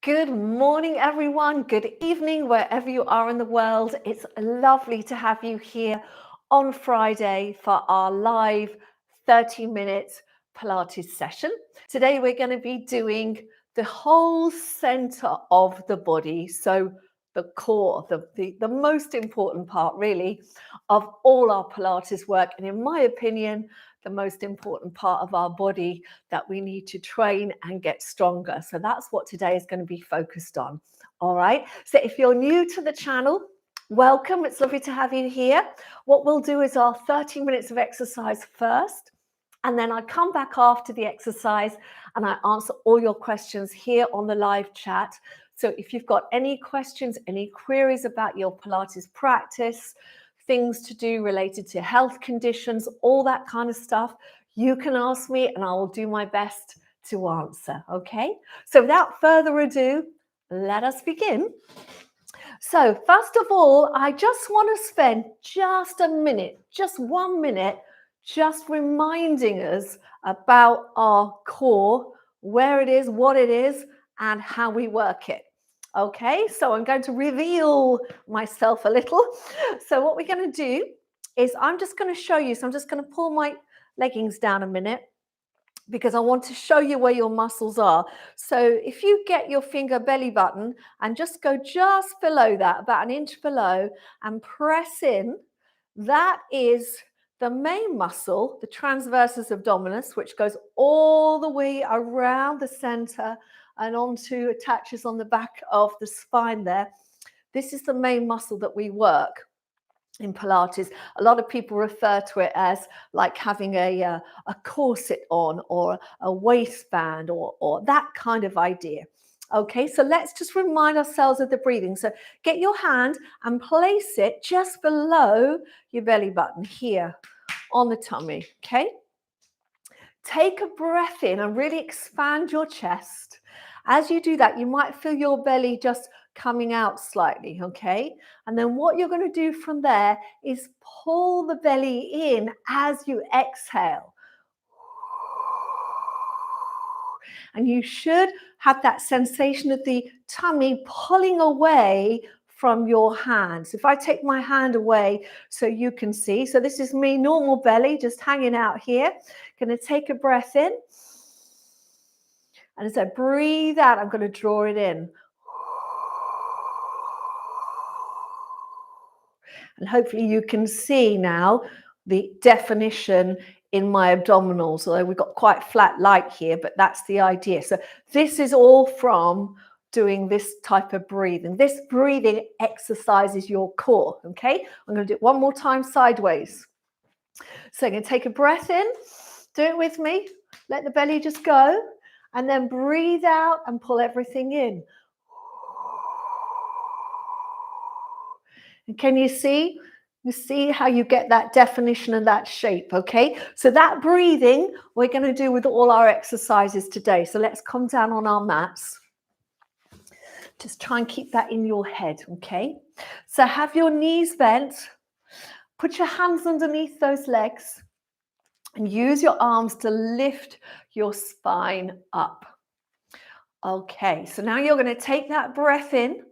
Good morning, everyone. Good evening, wherever you are in the world. It's lovely to have you here on Friday for our live 30-minute Pilates session. Today, we're going to be doing the whole center of the body. So the core, the most important part, really, of all our Pilates work. And in my opinion, the most important part of our body that we need to train and get stronger. So that's what today is going to be focused on. All right. So if you're new to the channel, welcome. It's lovely to have you here. What we'll do is our 30 minutes of exercise first, and then I come back after the exercise and I answer all your questions here on the live chat. So if you've got any questions, any queries about your Pilates practice, things to do related to health conditions, all that kind of stuff, you can ask me and I will do my best to answer, okay? So without further ado, let us begin. So first of all, I just want to spend just a minute, just 1 minute, just reminding us about our core, where it is, what it is, and how we work it. Okay, so I'm going to reveal myself a little. So what we're going to do is I'm just going to show you. So I'm just going to pull my leggings down a minute because I want to show you where your muscles are. So if you get your finger belly button and just go just below that, about an inch below, and press in, that is the main muscle, the transversus abdominis, which goes all the way around the center and onto, attaches on the back of the spine there. This is the main muscle that we work in Pilates. A lot of people refer to it as like having a corset on, or a waistband, or that kind of idea. Okay, so let's just remind ourselves of the breathing. So get your hand and place it just below your belly button here on the tummy, okay? Take a breath in and really expand your chest. As you do that, you might feel your belly just coming out slightly, okay? And then what you're going to do from there is pull the belly in as you exhale. And you should have that sensation of the tummy pulling away from your hands. If I take my hand away so you can see, so this is me, normal belly, just hanging out here. Going to take a breath in. And as I breathe out, I'm going to draw it in. And hopefully you can see now the definition in my abdominals, although we've got quite flat light here, but that's the idea. So this is all from doing this type of breathing. This breathing exercises your core, okay? I'm going to do it one more time sideways. So I'm going to take a breath in, do it with me, let the belly just go, and then breathe out and pull everything in. And can you see? You see how you get that definition and that shape, okay? So that breathing we're going to do with all our exercises today. So let's come down on our mats. Just try and keep that in your head, okay? So have your knees bent. Put your hands underneath those legs and use your arms to lift your spine up. Okay, so now you're going to take that breath in.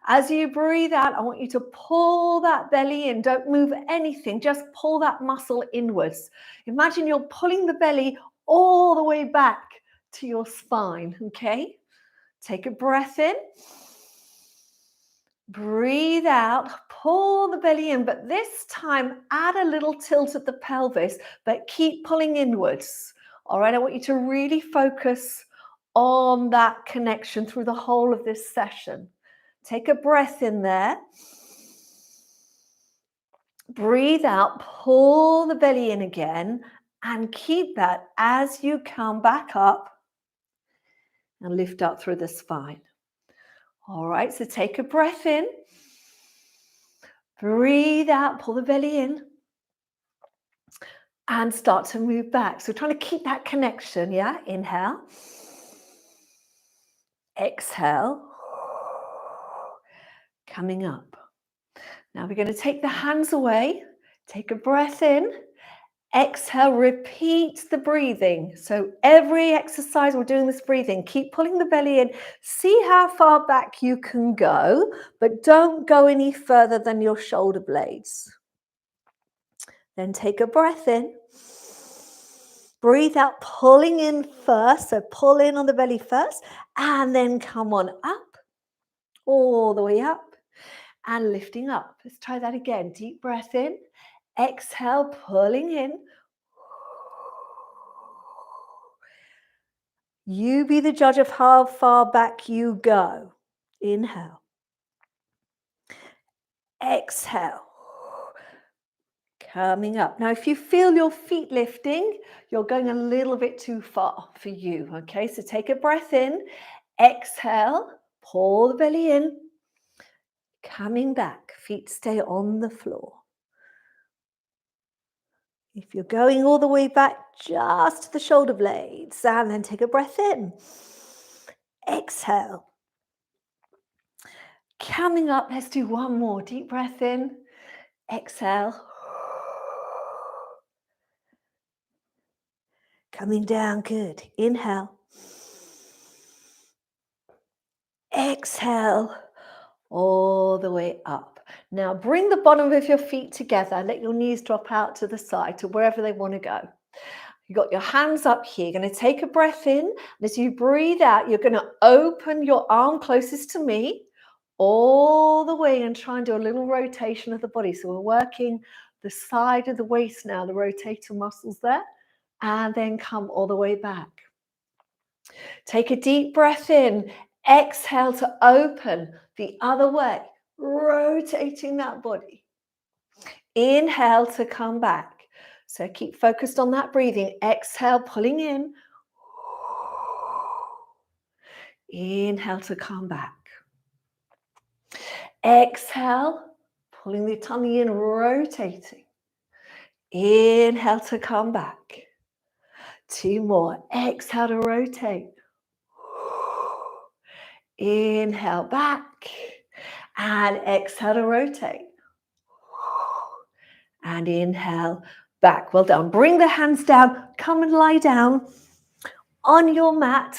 As you breathe out, I want you to pull that belly in. Don't move anything. Just pull that muscle inwards. Imagine you're pulling the belly all the way back to your spine, okay? Take a breath in. Breathe out. Pull the belly in, but this time add a little tilt at the pelvis, but keep pulling inwards. All right, I want you to really focus on that connection through the whole of this session. Take a breath in there. Breathe out, pull the belly in again, and keep that as you come back up and lift up through the spine. All right, so take a breath in. Breathe out, pull the belly in, and start to move back. So trying to keep that connection, yeah? Inhale. Exhale. Coming up. Now we're going to take the hands away. Take a breath in. Exhale, repeat the breathing. So every exercise we're doing this breathing, keep pulling the belly in. See how far back you can go, but don't go any further than your shoulder blades. Then take a breath in. Breathe out, pulling in first. So pull in on the belly first, and then come on up, all the way up, and lifting up. Let's try that again. Deep breath in. Exhale, pulling in. You be the judge of how far back you go. Inhale. Exhale. Coming up. Now, if you feel your feet lifting, you're going a little bit too far for you. Okay, so take a breath in. Exhale. Pull the belly in. Coming back. Feet stay on the floor. If you're going all the way back, just to the shoulder blades, and then take a breath in. Exhale. Coming up, let's do one more. Deep breath in. Exhale. Coming down, good. Inhale. Exhale. All the way up. Now bring the bottom of your feet together. Let your knees drop out to the side, to wherever they want to go. You got your hands up here. You're going to take a breath in. And as you breathe out, you're going to open your arm closest to me all the way and try and do a little rotation of the body. So we're working the side of the waist now, the rotator muscles there, and then come all the way back. Take a deep breath in. Exhale to open the other way, rotating that body. Inhale to come back. So keep focused on that breathing. Exhale, pulling in. Inhale to come back. Exhale, pulling the tummy in, rotating. Inhale to come back. 2 more. Exhale to rotate. Inhale back. And exhale to rotate. And inhale back. Well done. Bring the hands down. Come and lie down on your mat.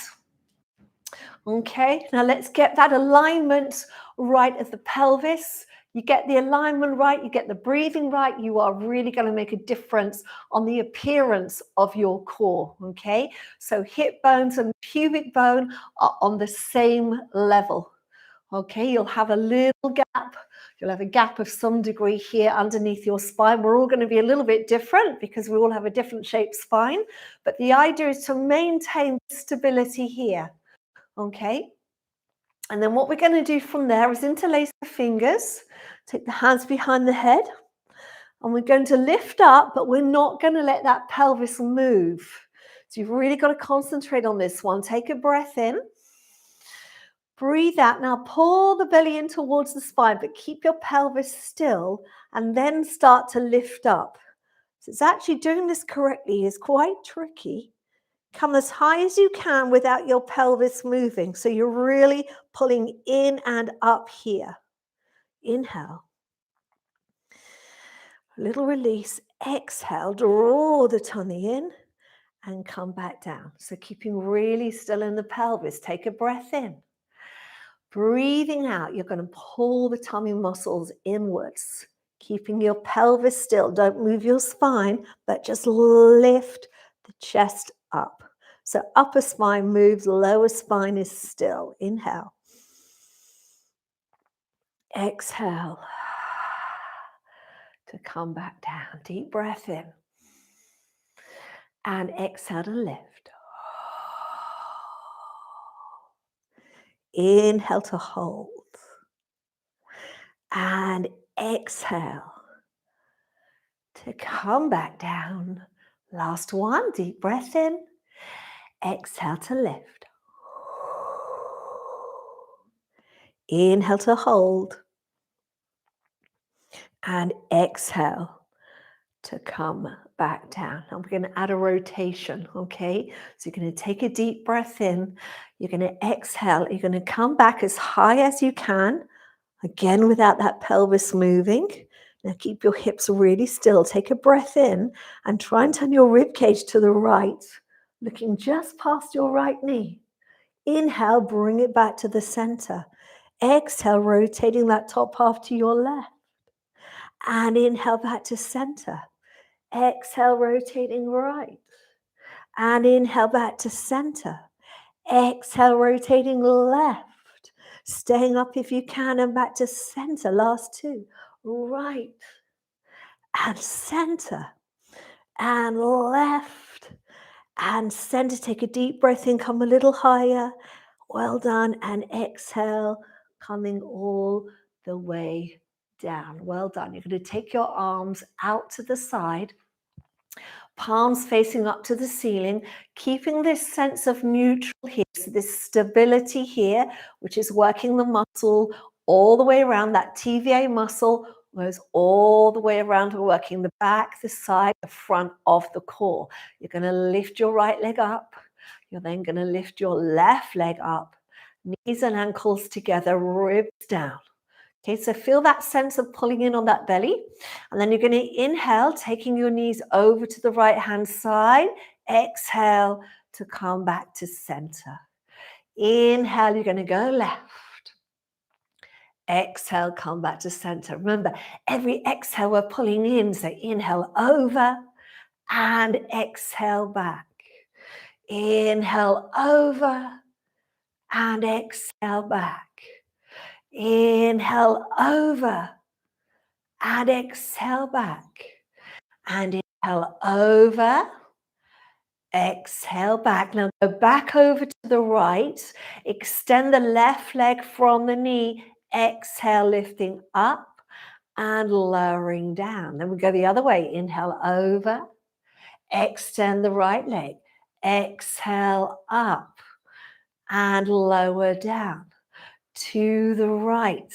Okay, now let's get that alignment right of the pelvis. You get the alignment right, you get the breathing right, you are really going to make a difference on the appearance of your core, okay? So hip bones and pubic bone are on the same level, okay? You'll have a little gap. You'll have a gap of some degree here underneath your spine. We're all going to be a little bit different because we all have a different shaped spine, but the idea is to maintain stability here. Okay, and then what we're going to do from there is interlace the fingers, take the hands behind the head, and we're going to lift up, but we're not going to let that pelvis move. So you've really got to concentrate on this one. Take a breath in, breathe out. Now pull the belly in towards the spine, but keep your pelvis still, and then start to lift up. So it's actually doing this correctly is quite tricky. Come as high as you can without your pelvis moving. So you're really pulling in and up here. Inhale. A little release. Exhale. Draw the tummy in and come back down. So keeping really still in the pelvis. Take a breath in. Breathing out. You're going to pull the tummy muscles inwards. Keeping your pelvis still. Don't move your spine, but just lift the chest up. So upper spine moves, lower spine is still. Inhale. Exhale to come back down. Deep breath in. And exhale to lift. Inhale to hold. And exhale to come back down. Last one. Deep breath in. Exhale to lift. Inhale to hold. And exhale to come back down. And we're going to add a rotation, okay? So you're going to take a deep breath in. You're going to exhale. You're going to come back as high as you can. Again, without that pelvis moving. Now keep your hips really still. Take a breath in and try and turn your rib cage to the right, looking just past your right knee. Inhale, bring it back to the center. Exhale, rotating that top half to your left. And inhale back to center. Exhale, rotating right. And inhale back to center. Exhale, rotating left. Staying up if you can and back to center. Last two. Right and center and left and center. Take a deep breath in, come a little higher. Well done. And exhale, coming all the way down. Well done. You're going to take your arms out to the side, palms facing up to the ceiling, keeping this sense of neutral here, so this stability here, which is working the muscle all the way around. That TVA muscle goes all the way around, working the back, the side, the front of the core. You're going to lift your right leg up. You're then going to lift your left leg up, knees and ankles together, ribs down. Okay, so feel that sense of pulling in on that belly. And then you're going to inhale, taking your knees over to the right-hand side. Exhale to come back to center. Inhale, you're going to go left. Exhale, come back to center. Remember, every exhale we're pulling in. So inhale over and exhale back. Inhale over and exhale back. Inhale over and exhale back. And inhale over, exhale back. Now go back over to the right. Extend the left leg from the knee. Exhale, lifting up and lowering down. Then we go the other way. Inhale over, extend the right leg. Exhale up and lower down. To the right.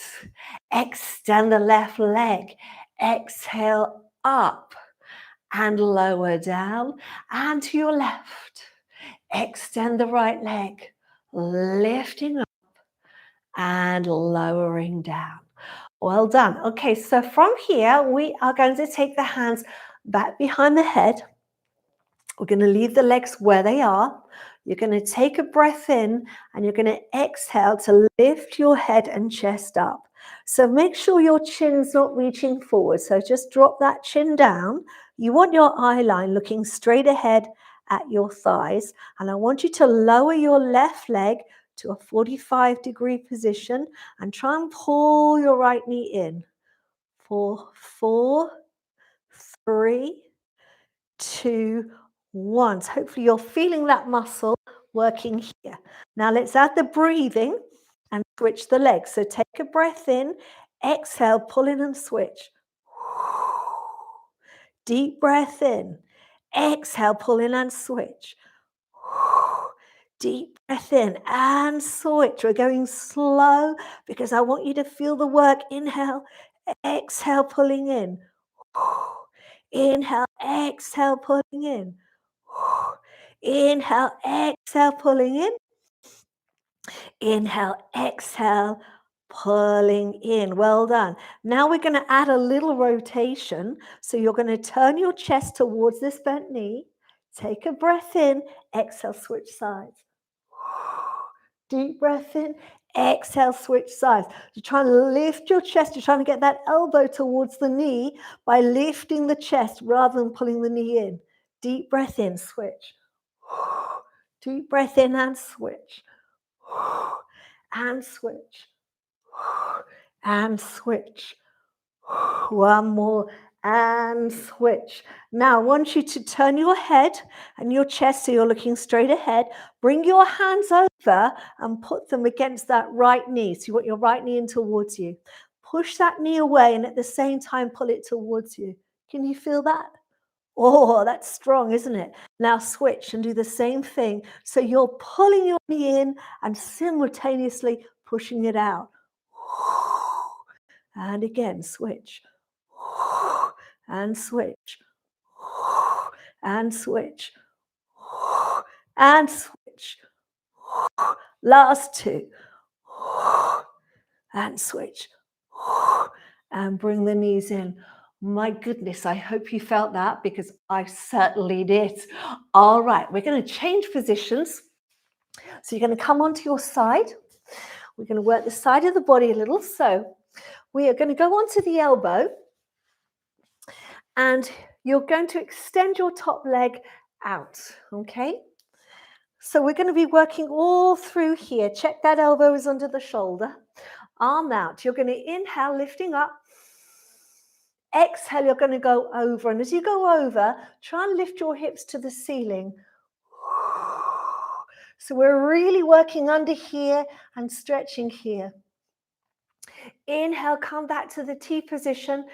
Extend the left leg. Exhale up and lower down. And to your left. Extend the right leg. Lifting up and lowering down. Well done. Okay, so from here, we are going to take the hands back behind the head. We're going to leave the legs where they are. You're going to take a breath in and you're going to exhale to lift your head and chest up. So make sure your chin's not reaching forward. So just drop that chin down. You want your eye line looking straight ahead at your thighs. And I want you to lower your left leg to a 45-degree position and try and pull your right knee in. 4, 3, 2, 1. So hopefully you're feeling that muscle working here. Now let's add the breathing and switch the legs. So take a breath in, exhale, pull in and switch. Deep breath in, exhale, pull in and switch. Deep breath in and switch. We're going slow because I want you to feel the work. Inhale, exhale, pulling in. Inhale, exhale, pulling in. Inhale, exhale, pulling in. Inhale, exhale, pulling in. Well done. Now we're going to add a little rotation. So you're going to turn your chest towards this bent knee. Take a breath in. Exhale, switch sides. Deep breath in. Exhale, switch sides. You're trying to lift your chest. You're trying to get that elbow towards the knee by lifting the chest rather than pulling the knee in. Deep breath in, switch. Deep breath in and switch. And switch. And switch. One more and switch. Now I want you to turn your head and your chest so you're looking straight ahead. Bring your hands over and put them against that right knee. So you want your right knee in towards you. Push that knee away and at the same time pull it towards you. Can you feel that? Oh, that's strong, isn't it? Now switch and do the same thing. So you're pulling your knee in and simultaneously pushing it out. And again, switch. And switch. And switch. And switch. Last two. And switch. And bring the knees in. My goodness, I hope you felt that because I certainly did. All right, we're going to change positions. So you're going to come onto your side. We're going to work the side of the body a little. So we are going to go onto the elbow and you're going to extend your top leg out, okay? So we're going to be working all through here. Check that elbow is under the shoulder. Arm out. You're going to inhale, lifting up. Exhale, you're going to go over. And as you go over, try and lift your hips to the ceiling. So we're really working under here and stretching here. Inhale, come back to the T position.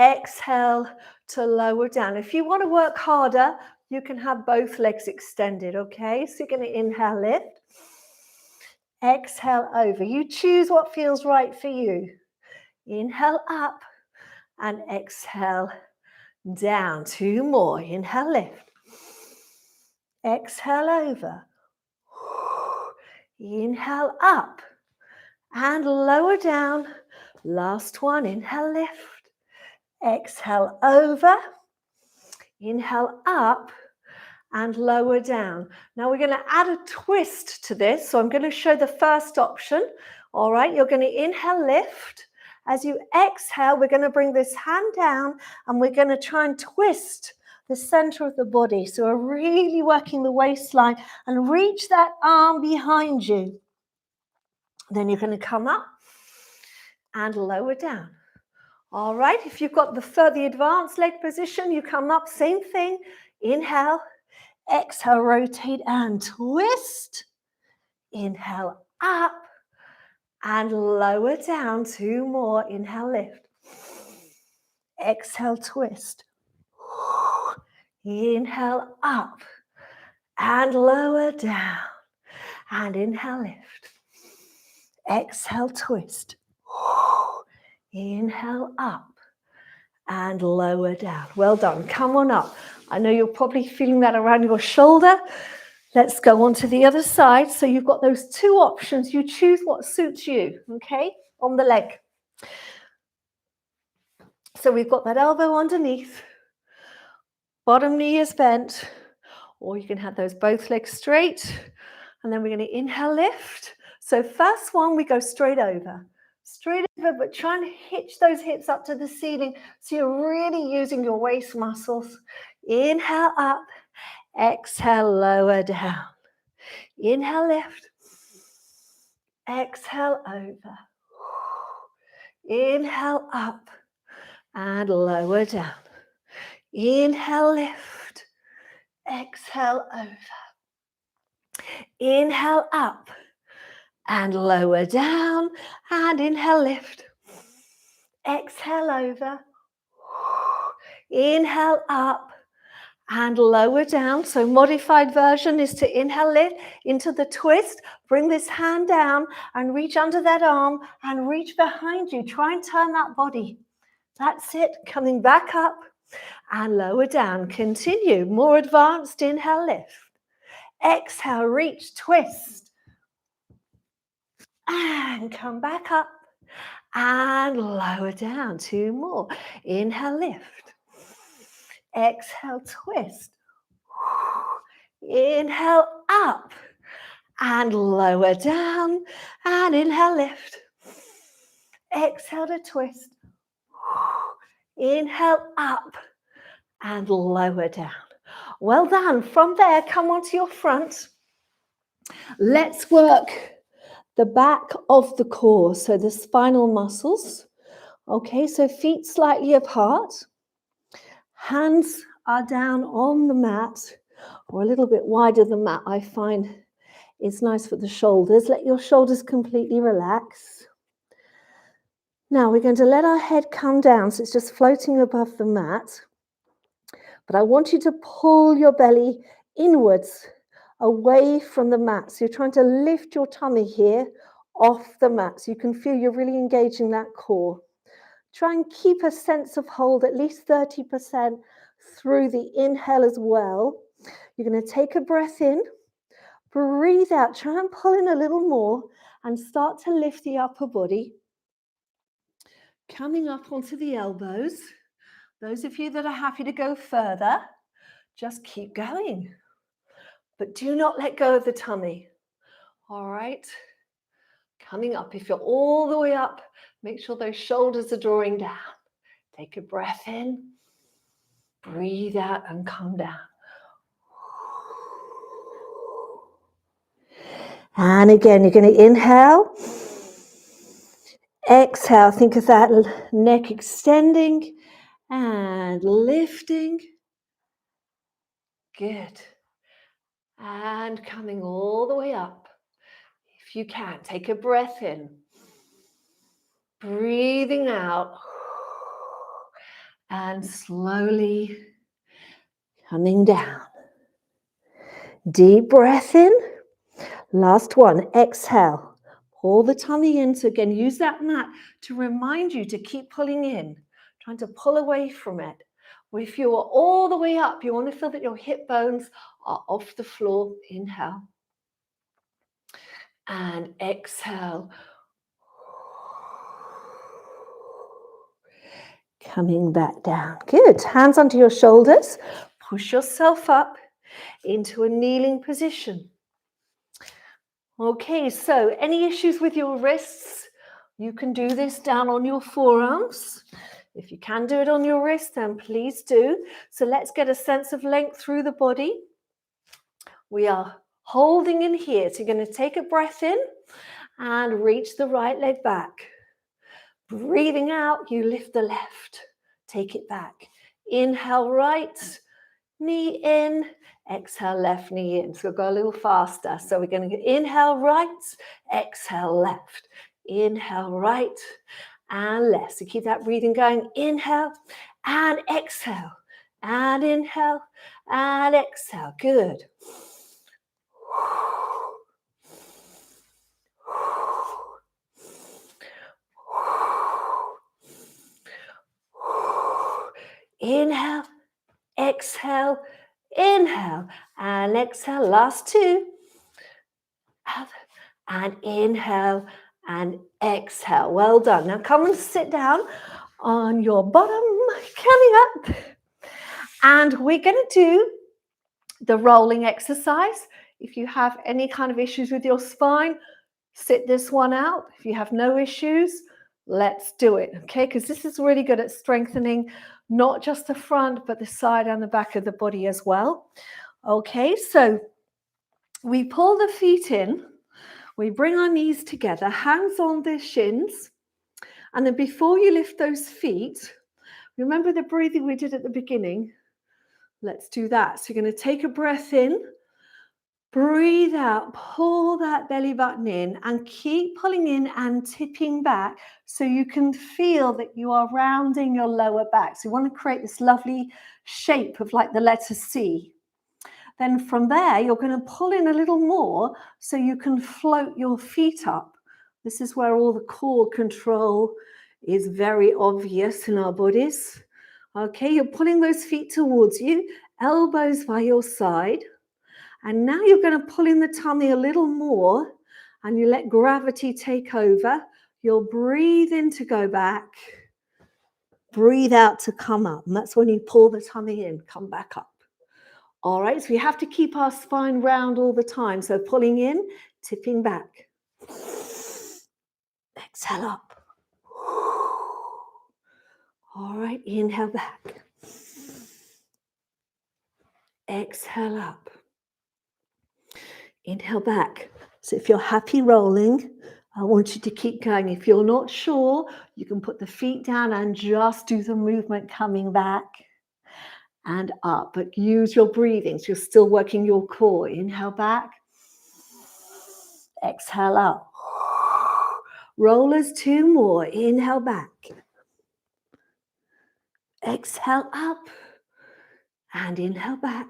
Exhale to lower down. If you want to work harder, you can have both legs extended, okay? So you're going to inhale, lift. Exhale over. You choose what feels right for you. Inhale up and exhale down. 2 more. Inhale, lift. Exhale over. Inhale up and lower down. Last one. Inhale, lift. Exhale over. Inhale up and lower down. Now we're going to add a twist to this. So I'm going to show the first option. All right, you're going to inhale, lift. As you exhale, we're going to bring this hand down and we're going to try and twist the center of the body. So we're really working the waistline and reach that arm behind you. Then you're going to come up and lower down. All right, if you've got the advanced leg position, you come up, same thing. Inhale, exhale, rotate and twist. Inhale up and lower down. 2 more. Inhale, lift. Exhale, twist. Inhale up and lower down. And inhale, lift. Exhale, twist. Inhale up and lower down. Well done. Come on up. I know you're probably feeling that around your shoulder. Let's go on to the other side. So you've got those 2 options. You choose what suits you, okay, on the leg. So we've got that elbow underneath. Bottom knee is bent. Or you can have those both legs straight. And then we're going to inhale, lift. So first one, we go straight over. Straight over, but try and hitch those hips up to the ceiling. So you're really using your waist muscles. Inhale up. Exhale, lower down. Inhale, lift. Exhale, over. Inhale, up and lower down. Inhale, lift. Exhale, over. Inhale, up and lower down. And inhale, lift. Exhale, over. Inhale, up and lower down. So modified version is to inhale, lift into the twist. Bring this hand down and reach under that arm and reach behind you. Try and turn that body. That's it. Coming back up and lower down. Continue. More advanced. Inhale, lift. Exhale, reach, twist. And come back up and lower down. 2 more. Inhale, lift. Exhale, twist. Inhale, up and lower down. And inhale, lift. Exhale to twist. Inhale, up and lower down. Well done. From there, come onto your front. Let's work the back of the core, so the spinal muscles. Okay, so feet slightly apart. Hands are down on the mat, or a little bit wider than that. I find it's nice for the shoulders. Let your shoulders completely relax. Now we're going to let our head come down, so it's just floating above the mat. But I want you to pull your belly inwards, away from the mat. So you're trying to lift your tummy here off the mat, so you can feel you're really engaging that core. Try and keep a sense of hold, at least 30% through the inhale as well. You're going to take a breath in, breathe out, try and pull in a little more and start to lift the upper body. Coming up onto the elbows, Those of you that are happy to go further, just keep going. But do not let go of the tummy. All right. Coming up. If you're all the way up, make sure those shoulders are drawing down. Take a breath in. Breathe out and come down. And again, you're going to inhale. Exhale. Think of that neck extending and lifting. Good. And coming all the way up. If you can, take a breath in. Breathing out. And slowly coming down. Deep breath in. Last one. Exhale. Pull the tummy in. So again, use that mat to remind you to keep pulling in. Trying to pull away from it. If you are all the way up, you want to feel that your hip bones are off the floor. Inhale. And exhale. Coming back down. Good. Hands onto your shoulders. Push yourself up into a kneeling position. Okay, so any issues with your wrists? You can do this down on your forearms. If you can do it on your wrist, then please do. So let's get a sense of length through the body. We are holding in here. So you're going to take a breath in and reach the right leg back. Breathing out, you lift the left. Take it back. Inhale right, knee in. Exhale left, knee in. So we'll go a little faster. So we're going to inhale right, exhale left. Inhale right and left. So keep that breathing going. Inhale and exhale. And inhale and exhale. Good. Inhale, exhale, inhale, and exhale. Last two. And inhale and exhale. Well done. Now come and sit down on your bottom, coming up. And we're going to do the rolling exercise. If you have any kind of issues with your spine, sit this one out. If you have no issues, let's do it, okay? Because this is really good at strengthening not just the front, but the side and the back of the body as well. Okay, so we pull the feet in, we bring our knees together, hands on the shins, and then before you lift those feet, remember the breathing we did at the beginning? Let's do that. So you're going to take a breath in, breathe out, pull that belly button in and keep pulling in and tipping back so you can feel that you are rounding your lower back. So you want to create this lovely shape of like the letter C. Then from there, you're going to pull in a little more so you can float your feet up. This is where all the core control is very obvious in our bodies. Okay, you're pulling those feet towards you, elbows by your side. And now you're going to pull in the tummy a little more and you let gravity take over. You'll breathe in to go back, breathe out to come up. And that's when you pull the tummy in, come back up. All right, so we have to keep our spine round all the time. So pulling in, tipping back. Exhale up. All right, inhale back. Exhale up. Inhale back. So if you're happy rolling, I want you to keep going. If you're not sure, you can put the feet down and just do the movement coming back and up. But use your breathing. So you're still working your core. Inhale back. Exhale up. Rollers, two more. Inhale back. Exhale up. And inhale back.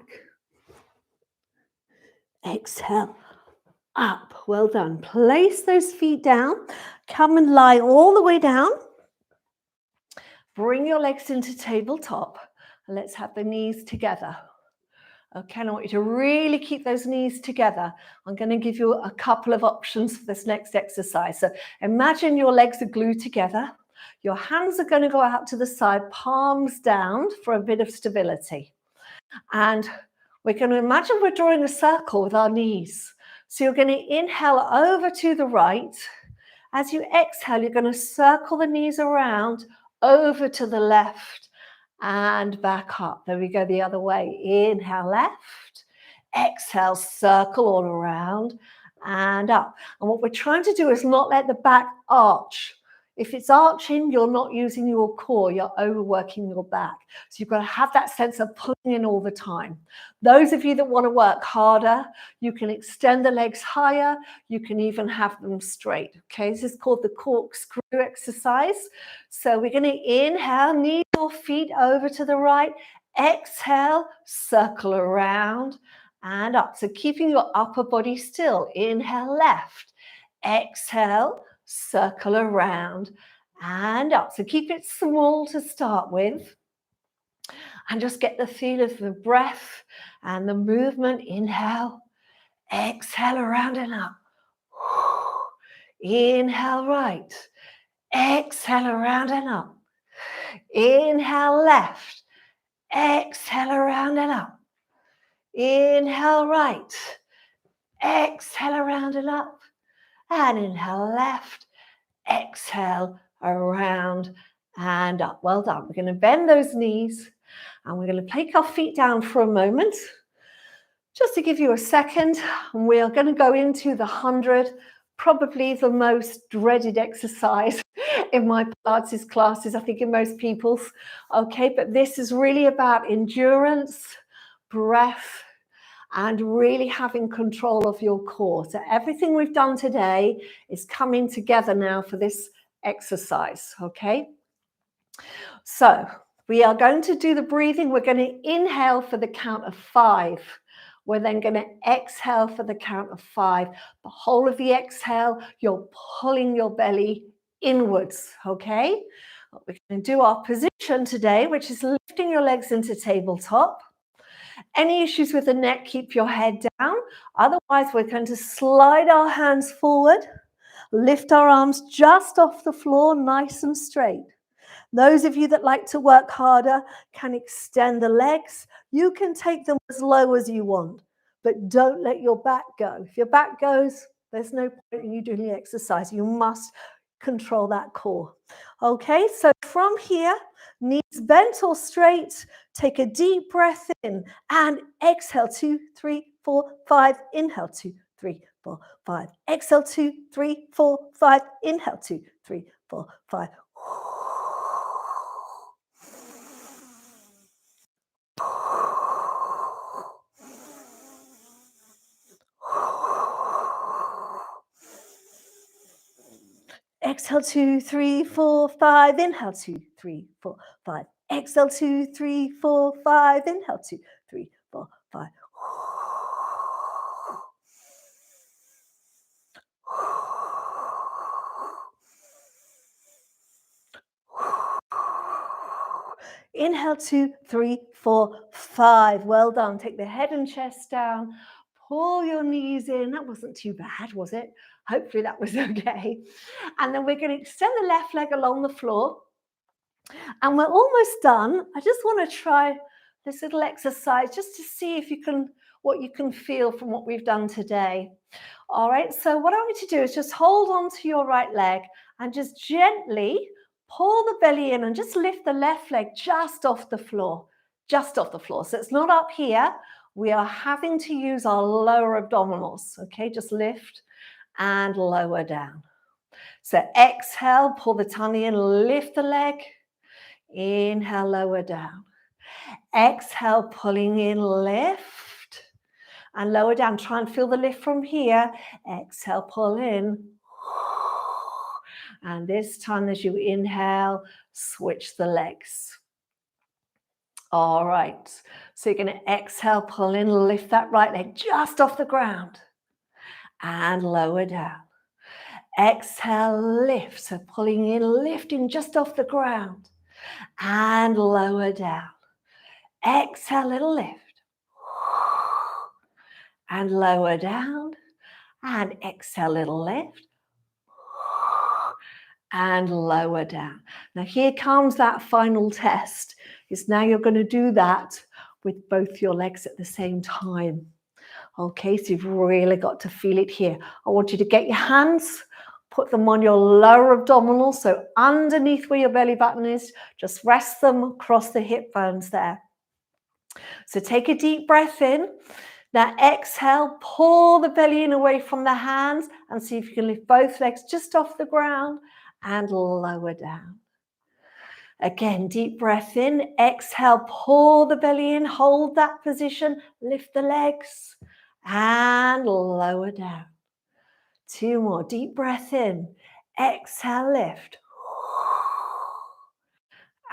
Exhale up. Well done. Place those feet down. Come and lie all the way down. Bring your legs into tabletop. And let's have the knees together. Okay, and I want you to really keep those knees together. I'm going to give you a couple of options for this next exercise. So imagine your legs are glued together. Your hands are going to go out to the side, palms down for a bit of stability. And we're going to imagine we're drawing a circle with our knees. So you're going to inhale over to the right. As you exhale, you're going to circle the knees around over to the left and back up. There we go the other way. Inhale left, exhale, circle all around and up. And what we're trying to do is not let the back arch. If it's arching, you're not using your core, you're overworking your back. So you've got to have that sense of pulling in all the time. Those of you that want to work harder, you can extend the legs higher, you can even have them straight. Okay, this is called the corkscrew exercise. So we're going to inhale, knee or feet over to the right, exhale, circle around and up. So keeping your upper body still, inhale left, exhale, circle around and up. So keep it small to start with and just get the feel of the breath and the movement. Inhale, exhale around and up. Inhale right, exhale around and up. Inhale left, exhale around and up. Inhale right, exhale around and up. And inhale left, exhale around and up. Well done. We're going to bend those knees and we're going to take our feet down for a moment. Just to give you a second, we are going to go into the 100, probably the most dreaded exercise in my Pilates classes, I think in most people's. Okay, but this is really about endurance, breath, and really having control of your core. So everything we've done today is coming together now for this exercise, okay? So we are going to do the breathing. We're going to inhale for the count of 5. We're then going to exhale for the count of 5. The whole of the exhale, you're pulling your belly inwards, okay? We're going to do our position today, which is lifting your legs into tabletop. Any issues with the neck, keep your head down. Otherwise, we're going to slide our hands forward, lift our arms just off the floor, nice and straight. Those of you that like to work harder can extend the legs. You can take them as low as you want, but don't let your back go. If your back goes, there's no point in you doing the exercise. You must control that core. Okay, so from here, knees bent or straight, take a deep breath in and exhale 2, 3, 4, 5. Inhale 2, 3, 4, 5. Exhale 2, 3, 4, 5. Inhale 2, 3, 4, 5. Exhale 2, 3, 4, 5. Inhale 2, 3, 4, 5. Exhale 2, 3, 4, 5. Inhale 2, 3, 4, 5. Inhale 2, 3, 4, 5. Well done. Take the head and chest down. Pull your knees in. That wasn't too bad, was it? Hopefully that was okay. And then we're going to extend the left leg along the floor. And we're almost done. I just want to try this little exercise just to see if you can, what you can feel from what we've done today. All right, so what I want you to do is just hold on to your right leg and just gently pull the belly in and just lift the left leg just off the floor, just off the floor. So it's not up here. We are having to use our lower abdominals, okay? Just lift and lower down. So exhale, pull the tummy in, lift the leg. Inhale, lower down. Exhale, pulling in, lift and lower down. Try and feel the lift from here. Exhale, pull in. And this time as you inhale, switch the legs. All right. So you're going to exhale, pull in, lift that right leg just off the ground and lower down. Exhale, lift. So pulling in, lifting just off the ground and lower down. Exhale, little lift and lower down and exhale, little lift and lower down. Now here comes that final test, is now you're going to do that with both your legs at the same time. Okay, so you've really got to feel it here. I want you to get your hands, put them on your lower abdominals, so underneath where your belly button is, just rest them across the hip bones there. So take a deep breath in. Now exhale, pull the belly in away from the hands and see if you can lift both legs just off the ground and lower down. Again, deep breath in, exhale, pull the belly in, hold that position, lift the legs and lower down. 2 more, deep breath in, exhale, lift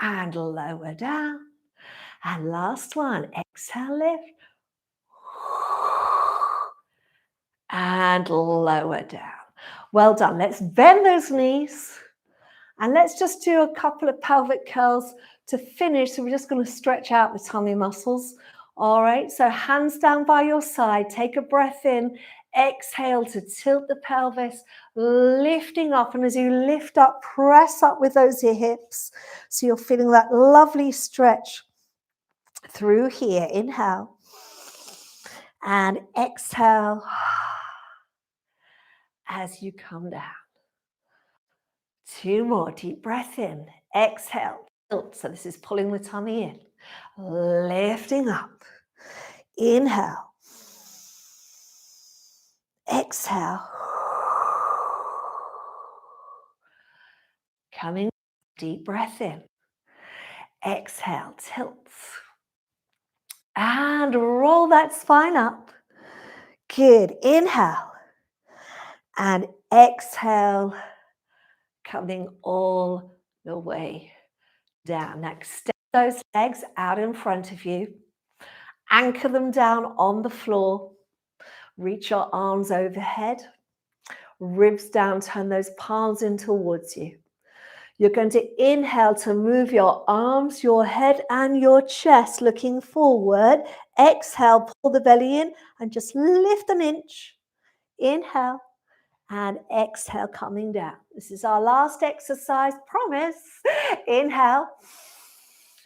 and lower down. And last one, exhale, lift and lower down. Well done. Let's bend those knees and let's just do a couple of pelvic curls to finish. So we're just going to stretch out the tummy muscles. All right, so hands down by your side, take a breath in, exhale to tilt the pelvis, lifting up, and as you lift up, press up with those hips so you're feeling that lovely stretch through here. Inhale and exhale as you come down. 2 more, deep breath in, exhale, tilt. So this is pulling the tummy in, lifting up, inhale, exhale, coming, deep breath in, exhale, tilts, and roll that spine up. Good, inhale, and exhale, coming all the way down. Now extend those legs out in front of you, anchor them down on the floor, reach your arms overhead, ribs down, turn those palms in towards you. You're going to inhale to move your arms, your head and your chest looking forward. Exhale, pull the belly in and just lift an inch. Inhale and exhale, coming down. This is our last exercise, promise. Inhale,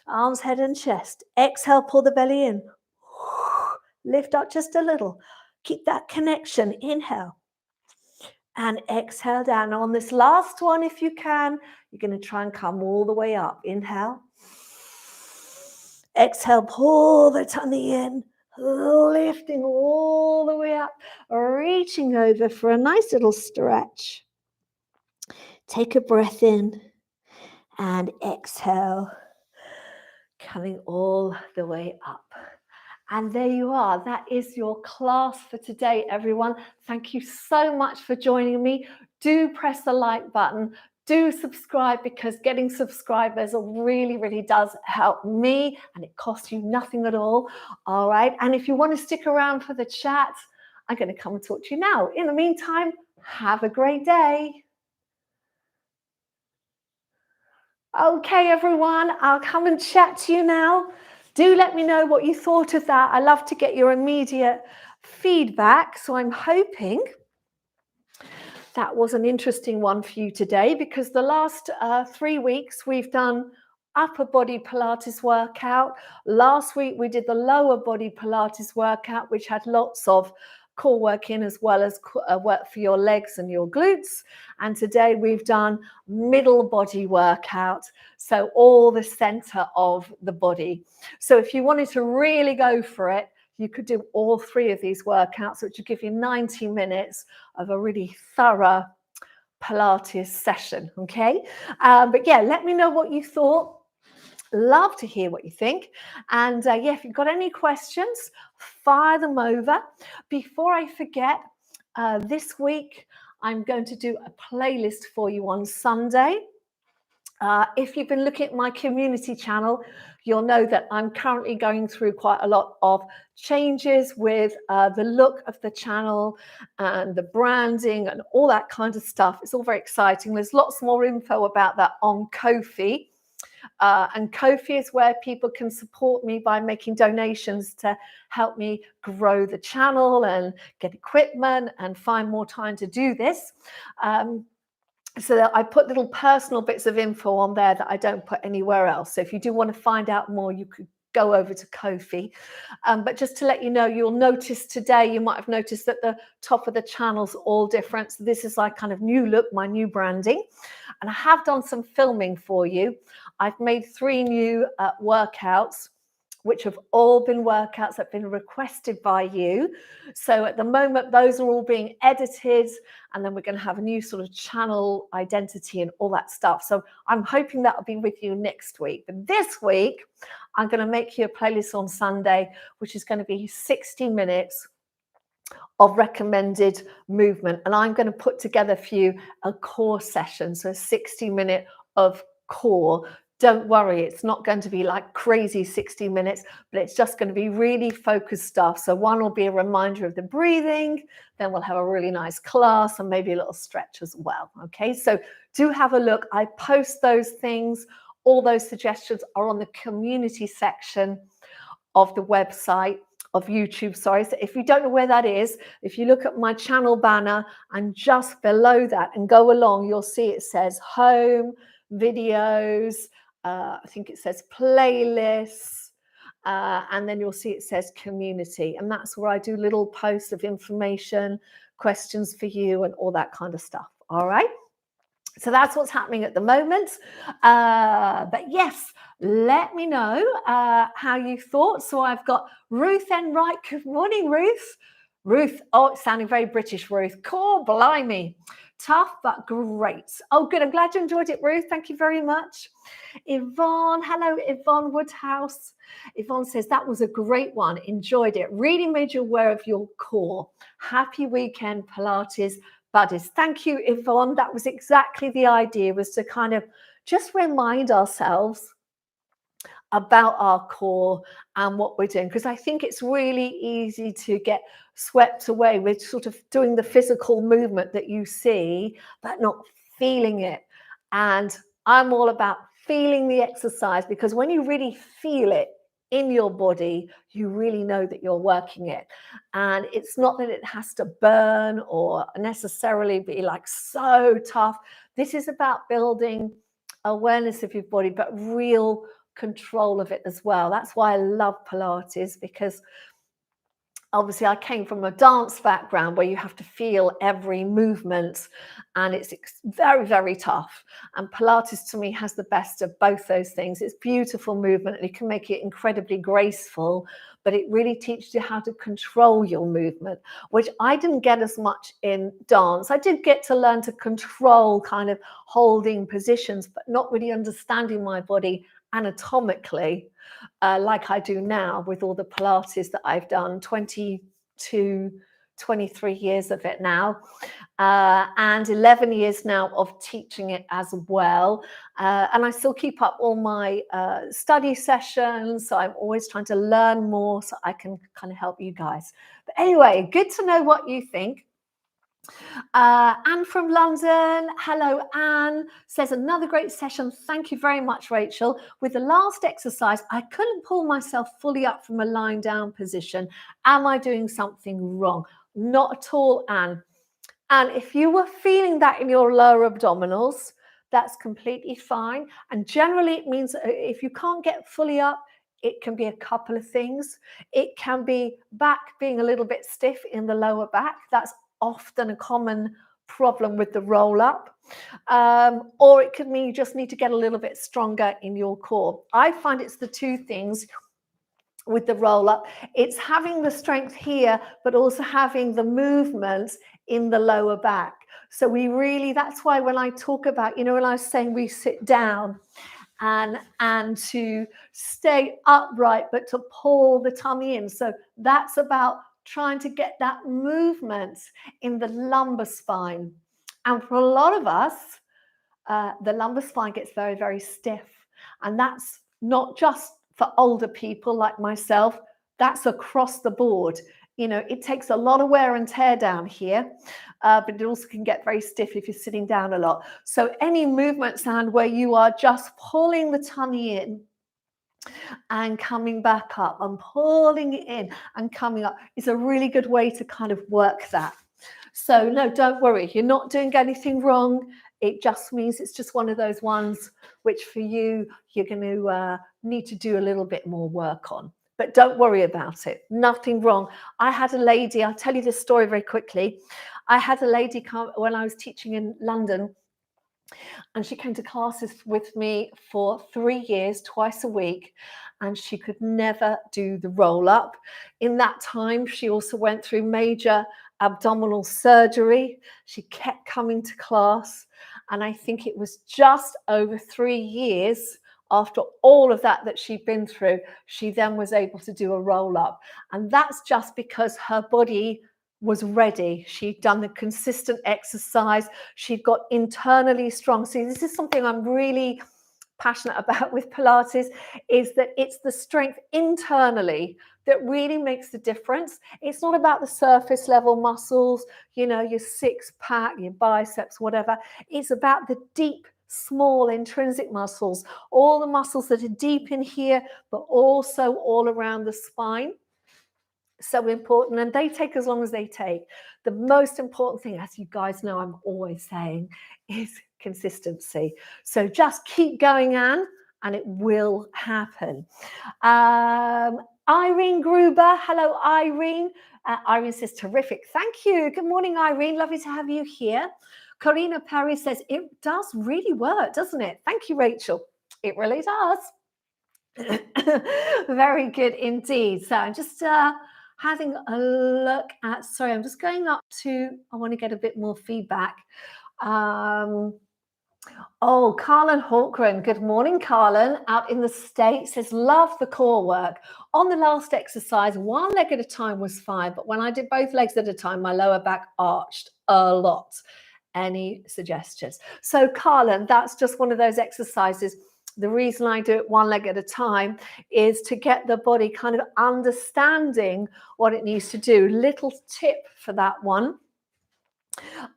arms, head and chest. Exhale, pull the belly in. Lift up just a little. Keep that connection. Inhale and exhale down. On this last one, if you can, you're going to try and come all the way up. Inhale. Exhale, pull the tummy in, lifting all the way up, reaching over for a nice little stretch. Take a breath in and exhale, coming all the way up. And there you are. That is your class for today, everyone. Thank you so much for joining me. Do press the like button. Do subscribe, because getting subscribers really, really does help me, and it costs you nothing at all. All right. And if you want to stick around for the chat, I'm going to come and talk to you now. In the meantime, have a great day. Okay, everyone, I'll come and chat to you now. Do let me know what you thought of that. I love to get your immediate feedback. So I'm hoping that was an interesting one for you today, because the last 3 weeks we've done upper body Pilates workout. Last week we did the lower body Pilates workout, which had lots of core work in as well as work for your legs and your glutes. And today we've done middle body workout, so all the center of the body. So if you wanted to really go for it, you could do all 3 of these workouts, which would give you 90 minutes of a really thorough Pilates session, okay? But yeah, let me know what you thought. Love to hear what you think. And yeah, if you've got any questions, fire them over. Before I forget, this week I'm going to do a playlist for you on Sunday. If you've been looking at my community channel, you'll know that I'm currently going through quite a lot of changes with the look of the channel and the branding and all that kind of stuff. It's all very exciting. There's lots more info about that on Ko-fi. And Ko-fi is where people can support me by making donations to help me grow the channel and get equipment and find more time to do this. so that I put little personal bits of info on there that I don't put anywhere else. So if you do want to find out more, you could go over to Ko-fi. But just to let you know, you'll notice today, you might have noticed that the top of the channel's all different. So this is like kind of new look, my new branding. And I have done some filming for you. I've made 3 new workouts, which have all been workouts that have been requested by you. So at the moment, those are all being edited, and then we're going to have a new sort of channel identity and all that stuff. So I'm hoping that will be with you next week. But this week, I'm going to make you a playlist on Sunday, which is going to be 60 minutes of recommended movement. And I'm going to put together for you a core session, so a 60-minute of core. Don't worry, it's not going to be like crazy 60 minutes, but it's just going to be really focused stuff. So one will be a reminder of the breathing, then we'll have a really nice class and maybe a little stretch as well. Okay, so do have a look. I post those things. All those suggestions are on the community section of the website, of YouTube, sorry. So if you don't know where that is, if you look at my channel banner and just below that and go along, you'll see it says home, videos, I think it says playlists, and then you'll see it says community. And that's where I do little posts of information, questions for you and all that kind of stuff. All right. So that's what's happening at the moment. But yes, let me know how you thought. So I've got Ruth Enright. Good morning, Ruth. Ruth, oh, it's sounding very British, Ruth. Cool, blimey. Tough, but great. Oh, good. I'm glad you enjoyed it, Ruth. Thank you very much. Yvonne, hello, Yvonne Woodhouse. Yvonne says, that was a great one. Enjoyed it. Really made you aware of your core. Happy weekend, Pilates buddies. Thank you, Yvonne. That was exactly the idea, was to kind of just remind ourselves about our core and what we're doing, because I think it's really easy to get swept away with sort of doing the physical movement that you see but not feeling it. And I'm all about feeling the exercise, because when you really feel it in your body, you really know that you're working it. And it's not that it has to burn or necessarily be like so tough. This is about building awareness of your body, but real control of it as well. That's why I love Pilates, because obviously I came from a dance background where you have to feel every movement, and it's very, very tough. And Pilates to me has the best of both those things. It's beautiful movement and you can make it incredibly graceful, but it really teaches you how to control your movement, which I didn't get as much in dance. I did get to learn to control kind of holding positions, but not really understanding my body anatomically like I do now with all the Pilates that I've done, 22, 23 years of it now, and 11 years now of teaching it as well. And I still keep up all my study sessions. So I'm always trying to learn more so I can kind of help you guys. But anyway, good to know what you think. Anne from London, hello Anne, says another great session. Thank you very much, Rachel. With the last exercise, I couldn't pull myself fully up from a lying down position. Am I doing something wrong? Not at all, Anne. And if you were feeling that in your lower abdominals, that's completely fine. And generally it means if you can't get fully up, it can be a couple of things. It can be back being a little bit stiff in the lower back. That's often a common problem with the roll up, or it could mean you just need to get a little bit stronger in your core. I find it's the two things with the roll up. It's having the strength here, but also having the movement in the lower back. So we really, that's why when I talk about, you know, when I was saying we sit down and to stay upright, but to pull the tummy in. So that's about trying to get that movement in the lumbar spine. And for a lot of us, the lumbar spine gets very, very stiff. And that's not just for older people like myself, that's across the board. You know, it takes a lot of wear and tear down here, but it also can get very stiff if you're sitting down a lot. So any movement sound where you are just pulling the tummy in and coming back up and pulling it in and coming up is a really good way to kind of work that. So no, don't worry, you're not doing anything wrong. It just means it's just one of those ones which for you, you're going to need to do a little bit more work on. But don't worry about it. Nothing wrong. I had a lady, I'll tell you this story very quickly. I had a lady come when I was teaching in London, and she came to classes with me for 3 years, twice a week, and she could never do the roll up. In that time, she also went through major abdominal surgery. She kept coming to class, and I think it was just over 3 years after all of that she'd been through, she then was able to do a roll up. And that's just because her body was ready. She'd done the consistent exercise. She'd got internally strong. See, this is something I'm really passionate about with Pilates, is that it's the strength internally that really makes the difference. It's not about the surface level muscles, you know, your six pack, your biceps, whatever. It's about the deep, small intrinsic muscles, all the muscles that are deep in here, but also all around the spine. So important, and they take as long as they take. The most important thing, as you guys know, I'm always saying, is consistency. So just keep going, Anne, and it will happen. Irene Gruber, hello, Irene. Irene says, terrific. Thank you. Good morning, Irene. Lovely to have you here. Corina Perry says, it does really work, doesn't it? Thank you, Rachel. It really does. Very good indeed. So I'm just having a look at, sorry, I'm just going up to, I want to get a bit more feedback. Oh, Carlin Hawkgren. Good morning, Carlin, out in the States, says, love the core work. On the last exercise, one leg at a time was fine, but when I did both legs at a time, my lower back arched a lot. Any suggestions? So, Carlin, that's just one of those exercises. The reason I do it one leg at a time is to get the body kind of understanding what it needs to do. Little tip for that one.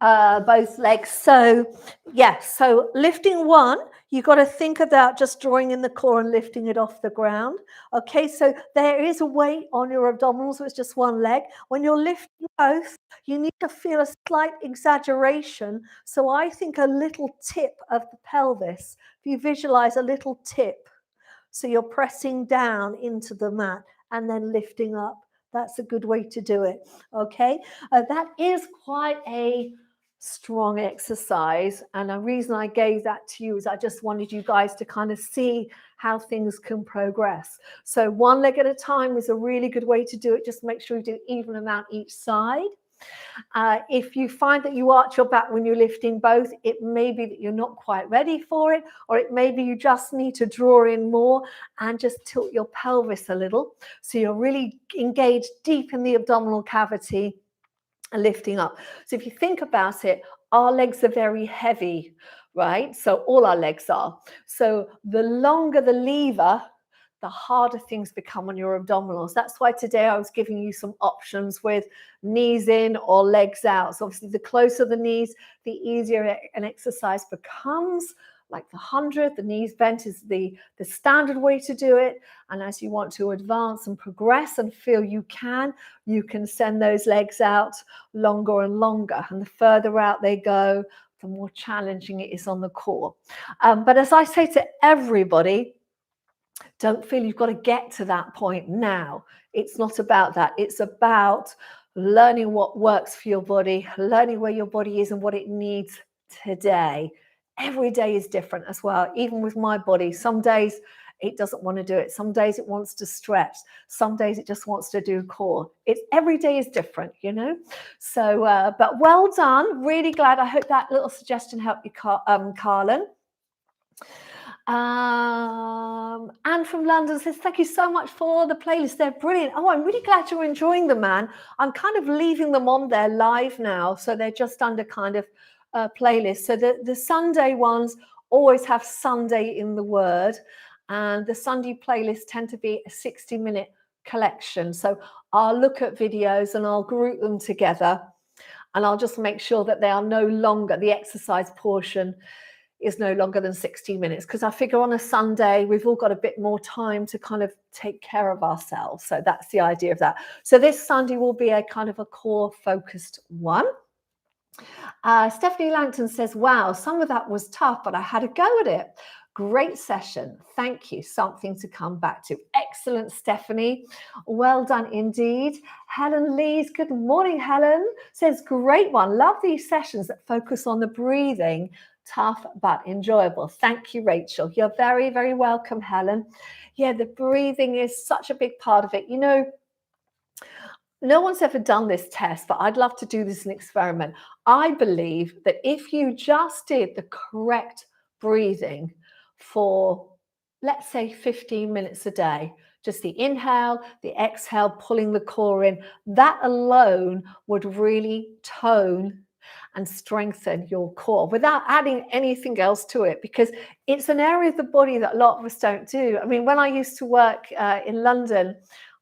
Both legs. So yes, so lifting one, you got to think about just drawing in the core and lifting it off the ground. Okay, so there is a weight on your abdominals, so it's just one leg. When you're lifting both, you need to feel a slight exaggeration. So I think a little tip of the pelvis. If you visualize a little tip, so you're pressing down into the mat and then lifting up. That's a good way to do it. Okay, that is quite a strong exercise, and the reason I gave that to you is I just wanted you guys to kind of see how things can progress. So one leg at a time is a really good way to do it. Just make sure you do even amount each side. If you find that you arch your back when you're lifting both, it may be that you're not quite ready for it, or it may be you just need to draw in more and just tilt your pelvis a little. So you're really engaged deep in the abdominal cavity and lifting up. So if you think about it, our legs are very heavy, right? So all our legs are. So the longer the lever, the harder things become on your abdominals. That's why today I was giving you some options with knees in or legs out. So obviously the closer the knees, the easier an exercise becomes. Like the 100, the knees bent is the standard way to do it. And as you want to advance and progress and feel you can send those legs out longer and longer. And the further out they go, the more challenging it is on the core. But as I say to everybody, don't feel you've got to get to that point now. It's not about that. It's about learning what works for your body, learning where your body is and what it needs today. Every day is different as well. Even with my body, some days it doesn't want to do it. Some days it wants to stretch. Some days it just wants to do core. Every day is different, you know. So, but well done. Really glad. I hope that little suggestion helped you, Carlin. Anne from London says, thank you so much for the playlist. They're brilliant. Oh, I'm really glad you're enjoying them, Anne. I'm kind of leaving them on there live now. So they're just under kind of playlist. So the Sunday ones always have Sunday in the word. And the Sunday playlists tend to be a 60-minute collection. So I'll look at videos and I'll group them together. And I'll just make sure that they are no longer, the exercise portion is no longer than 60 minutes, because I figure on a Sunday we've all got a bit more time to kind of take care of ourselves. So that's the idea of that. So this Sunday will be a kind of a core focused one. Stephanie Langton says, wow, some of that was tough, but I had a go at it. Great session. Thank you. Something to come back to. Excellent, Stephanie. Well done indeed. Helen Lees, good morning, Helen. Says, great one. Love these sessions that focus on the breathing. Tough but enjoyable. Thank you, Rachel. You're very, very welcome, Helen. Yeah, the breathing is such a big part of it. You know, no one's ever done this test, but I'd love to do this as an experiment. I believe that if you just did the correct breathing for, let's say, 15 minutes a day, just the inhale, the exhale, pulling the core in, that alone would really tone and strengthen your core without adding anything else to it, because it's an area of the body that a lot of us don't do. I mean, when I used to work in London,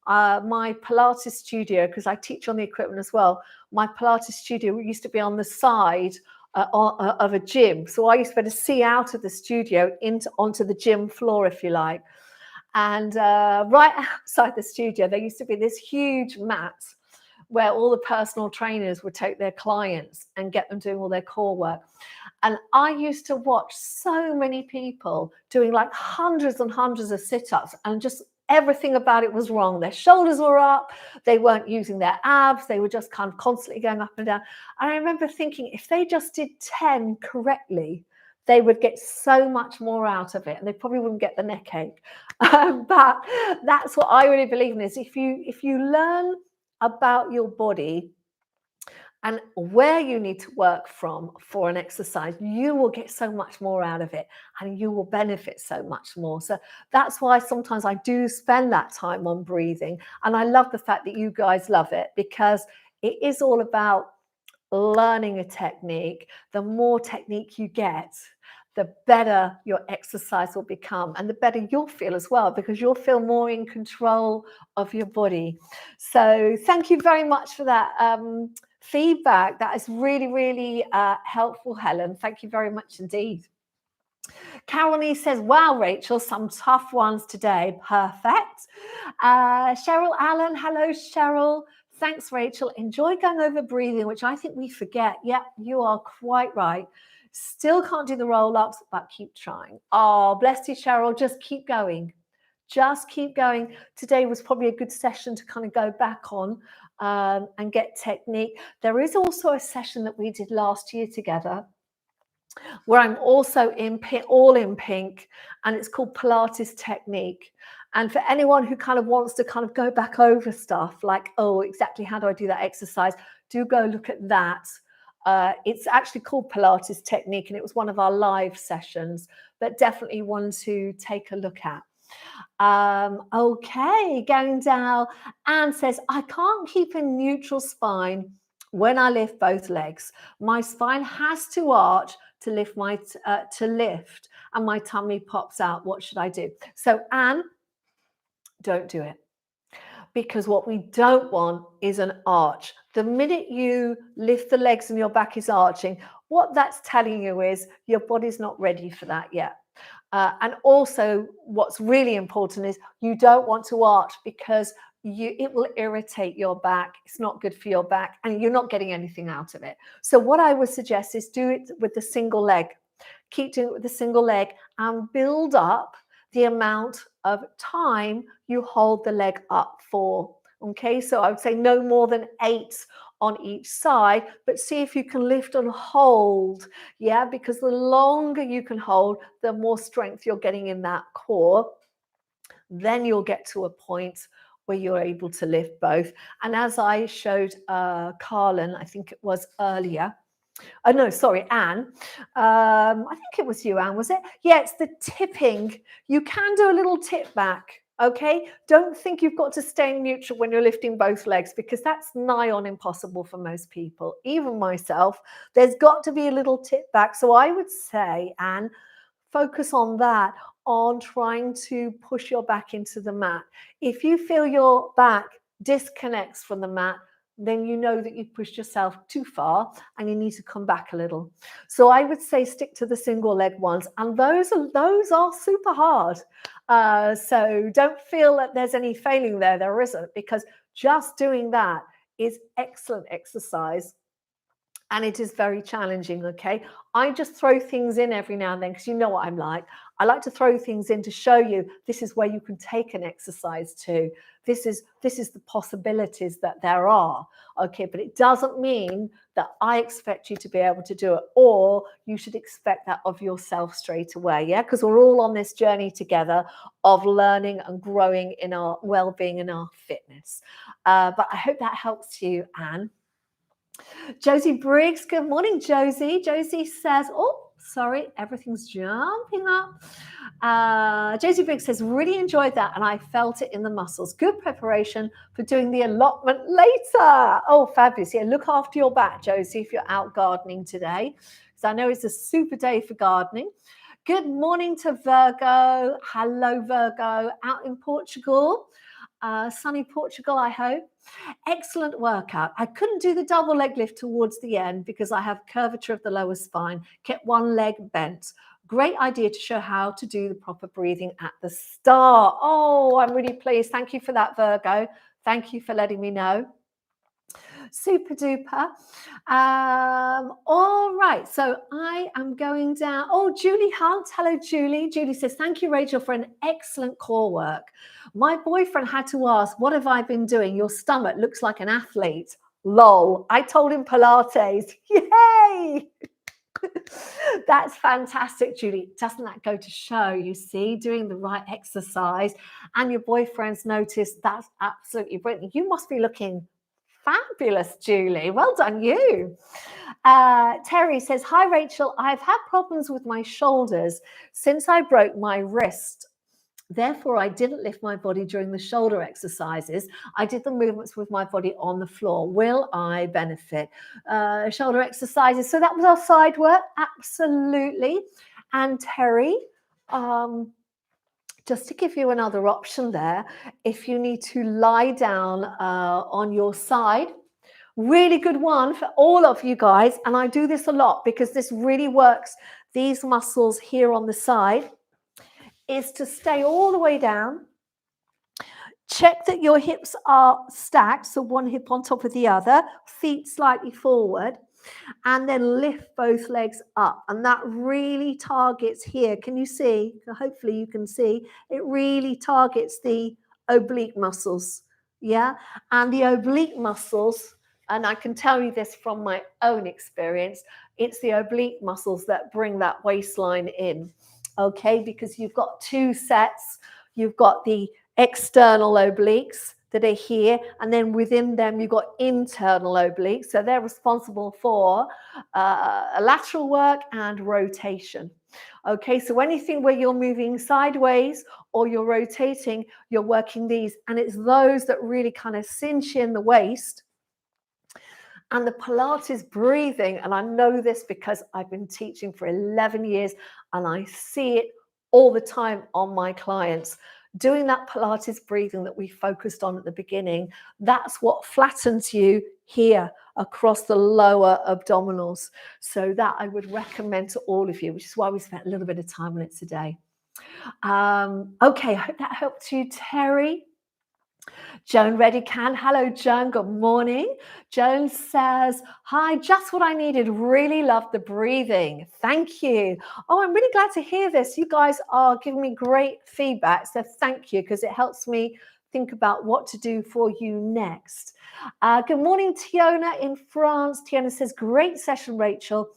my Pilates studio, because I teach on the equipment as well, my Pilates studio used to be on the side of a gym. So I used to be able to see out of the studio onto the gym floor, if you like. And right outside the studio, there used to be this huge mat where all the personal trainers would take their clients and get them doing all their core work. And I used to watch so many people doing like hundreds and hundreds of sit-ups, and just everything about it was wrong. Their shoulders were up, they weren't using their abs, they were just kind of constantly going up and down. And I remember thinking, if they just did 10 correctly, they would get so much more out of it, and they probably wouldn't get the neck ache. But that's what I really believe in, is if you learn about your body and where you need to work from for an exercise, you will get so much more out of it, and you will benefit so much more. So that's why sometimes I do spend that time on breathing. And I love the fact that you guys love it, because it is all about learning a technique. The more technique you get, the better your exercise will become, and the better you'll feel as well, because you'll feel more in control of your body. So thank you very much for that feedback. That is really, really helpful, Helen. Thank you very much indeed. Caroline says, wow, Rachel, some tough ones today. Perfect. Cheryl Allen, hello, Cheryl. Thanks, Rachel. Enjoy going over breathing, which I think we forget. Yep, you are quite right. Still can't do the roll-ups, but keep trying. Oh, bless you, Cheryl. Just keep going. Just keep going. Today was probably a good session to kind of go back on and get technique. There is also a session that we did last year together where I'm also all in pink, and it's called Pilates Technique. And for anyone who kind of wants to kind of go back over stuff like, oh, exactly how do I do that exercise? Do go look at that. It's actually called Pilates Technique, and it was one of our live sessions, but definitely one to take a look at. Okay, going down. Anne says, I can't keep a neutral spine when I lift both legs. My spine has to arch to lift and my tummy pops out. What should I do? So Anne, don't do it, because what we don't want is an arch. The minute you lift the legs and your back is arching, what that's telling you is your body's not ready for that yet. And also what's really important is you don't want to arch, because it will irritate your back. It's not good for your back, and you're not getting anything out of it. So what I would suggest is do it with the single leg. Keep doing it with the single leg and build up the amount of time you hold the leg up for. Okay, so I would say no more than 8 on each side, but see if you can lift and hold. Yeah, because the longer you can hold, the more strength you're getting in that core. Then you'll get to a point where you're able to lift both. And as I showed Carlin, I think it was earlier, oh no, sorry, Anne. I think it was you, Anne, was it? Yeah, it's the tipping. You can do a little tip back, okay? Don't think you've got to stay neutral when you're lifting both legs, because that's nigh on impossible for most people, even myself. There's got to be a little tip back. So I would say, Anne, focus on that, on trying to push your back into the mat. If you feel your back disconnects from the mat, then you know that you've pushed yourself too far and you need to come back a little. So I would say stick to the single leg ones, and those are super hard. So don't feel that there's any failing there. There isn't, because just doing that is excellent exercise and it is very challenging. Okay, I just throw things in every now and then because you know what I'm like. I like to throw things in to show you this is where you can take an exercise to. This is the possibilities that there are. Okay, but it doesn't mean that I expect you to be able to do it, or you should expect that of yourself straight away. Yeah, because we're all on this journey together of learning and growing in our well-being and our fitness. But I hope that helps you, Anne. Josie Briggs, good morning, Josie. Josie says, oh, sorry, everything's jumping up. Josie Briggs says, really enjoyed that and I felt it in the muscles. Good preparation for doing the allotment later. Oh, fabulous. Yeah, look after your back, Josie, if you're out gardening today. So I know it's a super day for gardening. Good morning to Virgo. Hello, Virgo, out in Portugal. Sunny Portugal, I hope. Excellent workout. I couldn't do the double leg lift towards the end because I have curvature of the lower spine, kept one leg bent. Great idea to show how to do the proper breathing at the start. Oh, I'm really pleased. Thank you for that, Virgo. Thank you for letting me know. Super duper. All right, so I am going down. Oh, Julie Hunt. Hello, Julie. Julie says, thank you, Rachel, for an excellent core work. My boyfriend had to ask, what have I been doing? Your stomach looks like an athlete. Lol. I told him Pilates. Yay! That's fantastic, Julie. Doesn't that go to show, you see, doing the right exercise and your boyfriend's noticed? That's absolutely brilliant. You must be looking fabulous, Julie. Well done, you. Terry says, hi, Rachel. I've had problems with my shoulders since I broke my wrist. Therefore, I didn't lift my body during the shoulder exercises. I did the movements with my body on the floor. Will I benefit? Shoulder exercises. So that was our side work. Absolutely. And Terry, just to give you another option there, if you need to lie down on your side, really good one for all of you guys. And I do this a lot because this really works. These muscles here on the side is to stay all the way down. Check that your hips are stacked, so one hip on top of the other, feet slightly forward, and then lift both legs up. And that really targets here. Can you see? Hopefully you can see. It really targets the oblique muscles. Yeah, and the oblique muscles, and I can tell you this from my own experience, it's the oblique muscles that bring that waistline in. Okay, because you've got two sets. You've got the external obliques that are here, and then within them you've got internal obliques. So they're responsible for lateral work and rotation. Okay, so anything where you're moving sideways or you're rotating, you're working these, and it's those that really kind of cinch in the waist. And the Pilates breathing, and I know this because I've been teaching for 11 years and I see it all the time on my clients. Doing that Pilates breathing that we focused on at the beginning, that's what flattens you here across the lower abdominals. So that I would recommend to all of you, which is why we spent a little bit of time on it today. Okay, I hope that helped you, Terry. Joan Reddy-Can. Hello, Joan. Good morning. Joan says, hi, just what I needed. Really loved the breathing. Thank you. Oh, I'm really glad to hear this. You guys are giving me great feedback. So thank you, because it helps me think about what to do for you next. Good morning, Tiona in France. Tiona says, great session, Rachel.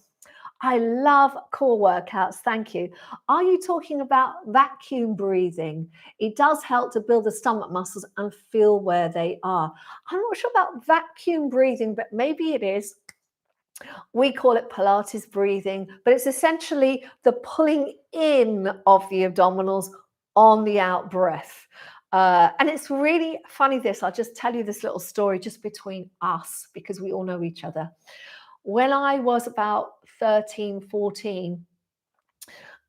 I love core workouts. Thank you. Are you talking about vacuum breathing? It does help to build the stomach muscles and feel where they are. I'm not sure about vacuum breathing, but maybe it is. We call it Pilates breathing, but it's essentially the pulling in of the abdominals on the out breath. And it's really funny this. I'll just tell you this little story just between us because we all know each other. When I was about 13, 14,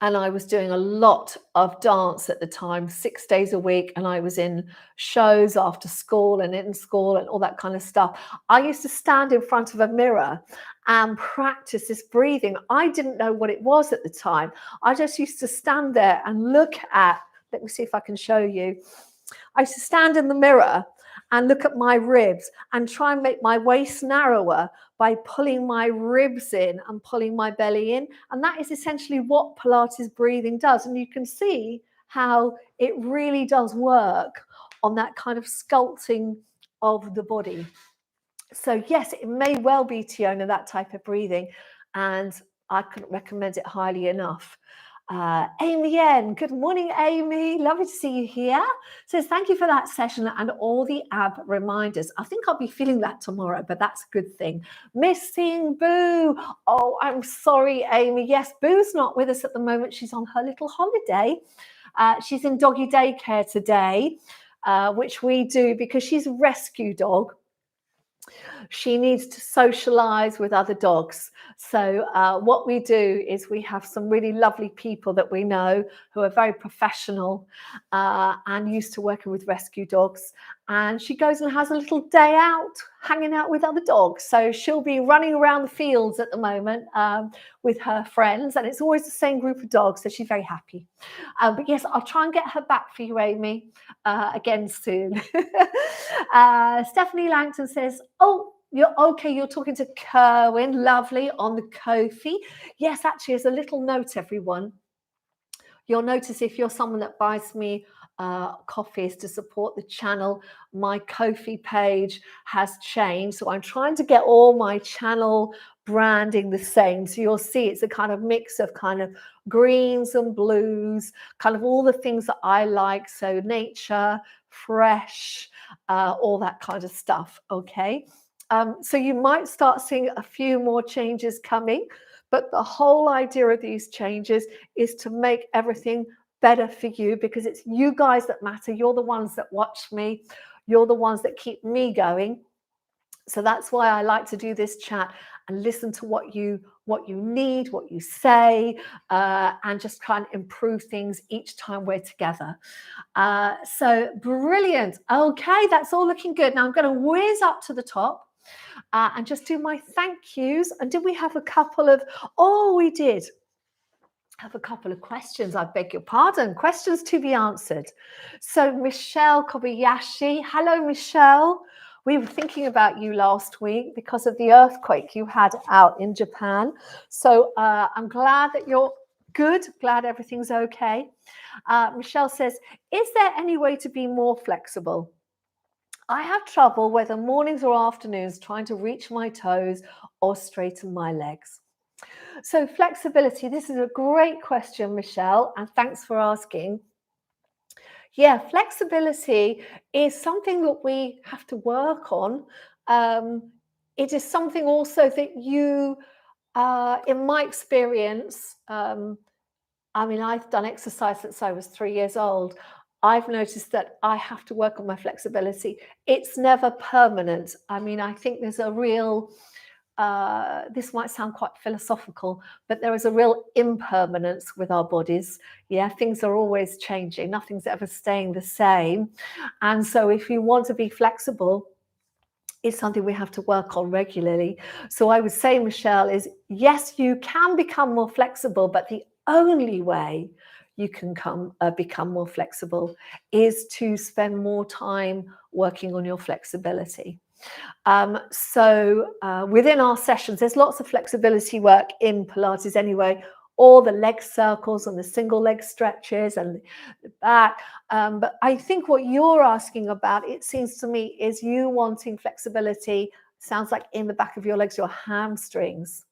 and I was doing a lot of dance at the time, 6 days a week, and I was in shows after school and in school and all that kind of stuff. I used to stand in front of a mirror and practice this breathing. I didn't know what it was at the time. I just used to stand there and look at, let me see if I can show you. I used to stand in the mirror and look at my ribs and try and make my waist narrower by pulling my ribs in and pulling my belly in. And that is essentially what Pilates breathing does. And you can see how it really does work on that kind of sculpting of the body. So yes, it may well be, Tiona, that type of breathing, and I couldn't recommend it highly enough. Amy N, good morning, Amy. Lovely to see you here. Says thank you for that session and all the ab reminders. I think I'll be feeling that tomorrow, but that's a good thing. Missing Boo. Oh, I'm sorry, Amy. Yes, Boo's not with us at the moment. She's on her little holiday. She's in doggy daycare today, which we do because she's a rescue dog. She needs to socialize with other dogs. So what we do is we have some really lovely people that we know who are very professional and used to working with rescue dogs. And she goes and has a little day out, hanging out with other dogs. So she'll be running around the fields at the moment with her friends. And it's always the same group of dogs. So she's very happy. But yes, I'll try and get her back for you, Amy, again soon. Stephanie Langton says, oh, you're okay. You're talking to Kerwin. Lovely on the Ko-fi. Yes, actually, as a little note, everyone, you'll notice if you're someone that buys me coffees to support the channel, my Ko-fi page has changed. So I'm trying to get all my channel branding the same. So you'll see it's a kind of mix of kind of greens and blues, kind of all the things that I like. So nature, fresh, all that kind of stuff. Okay. So you might start seeing a few more changes coming, but the whole idea of these changes is to make everything better for you, because it's you guys that matter. You're the ones that watch me. You're the ones that keep me going. So that's why I like to do this chat and listen to what you need, what you say, and just try and improve things each time we're together. So brilliant. Okay, that's all looking good. Now I'm going to whiz up to the top and just do my thank yous. And did we have a couple of, oh, we did have a couple of questions. I beg your pardon. Questions to be answered. So Michelle Kobayashi, hello, Michelle. We were thinking about you last week because of the earthquake you had out in Japan. So I'm glad that you're good. Glad everything's okay. Michelle says, is there any way to be more flexible? I have trouble whether mornings or afternoons trying to reach my toes or straighten my legs. So flexibility, this is a great question, Michelle, and thanks for asking. Yeah, flexibility is something that we have to work on. It is something also that you, in my experience, I mean, I've done exercise since I was 3 years old. I've noticed that I have to work on my flexibility. It's never permanent. I mean, I think there's a real, this might sound quite philosophical, but there is a real impermanence with our bodies. Yeah, things are always changing. Nothing's ever staying the same. And so if you want to be flexible, it's something we have to work on regularly. So I would say, Michelle, is yes, you can become more flexible, but the only way you can become more flexible is to spend more time working on your flexibility. So within our sessions, there's lots of flexibility work in Pilates anyway, all the leg circles and the single leg stretches and the back. But I think what you're asking about, it seems to me, is you wanting flexibility, sounds like in the back of your legs, your hamstrings.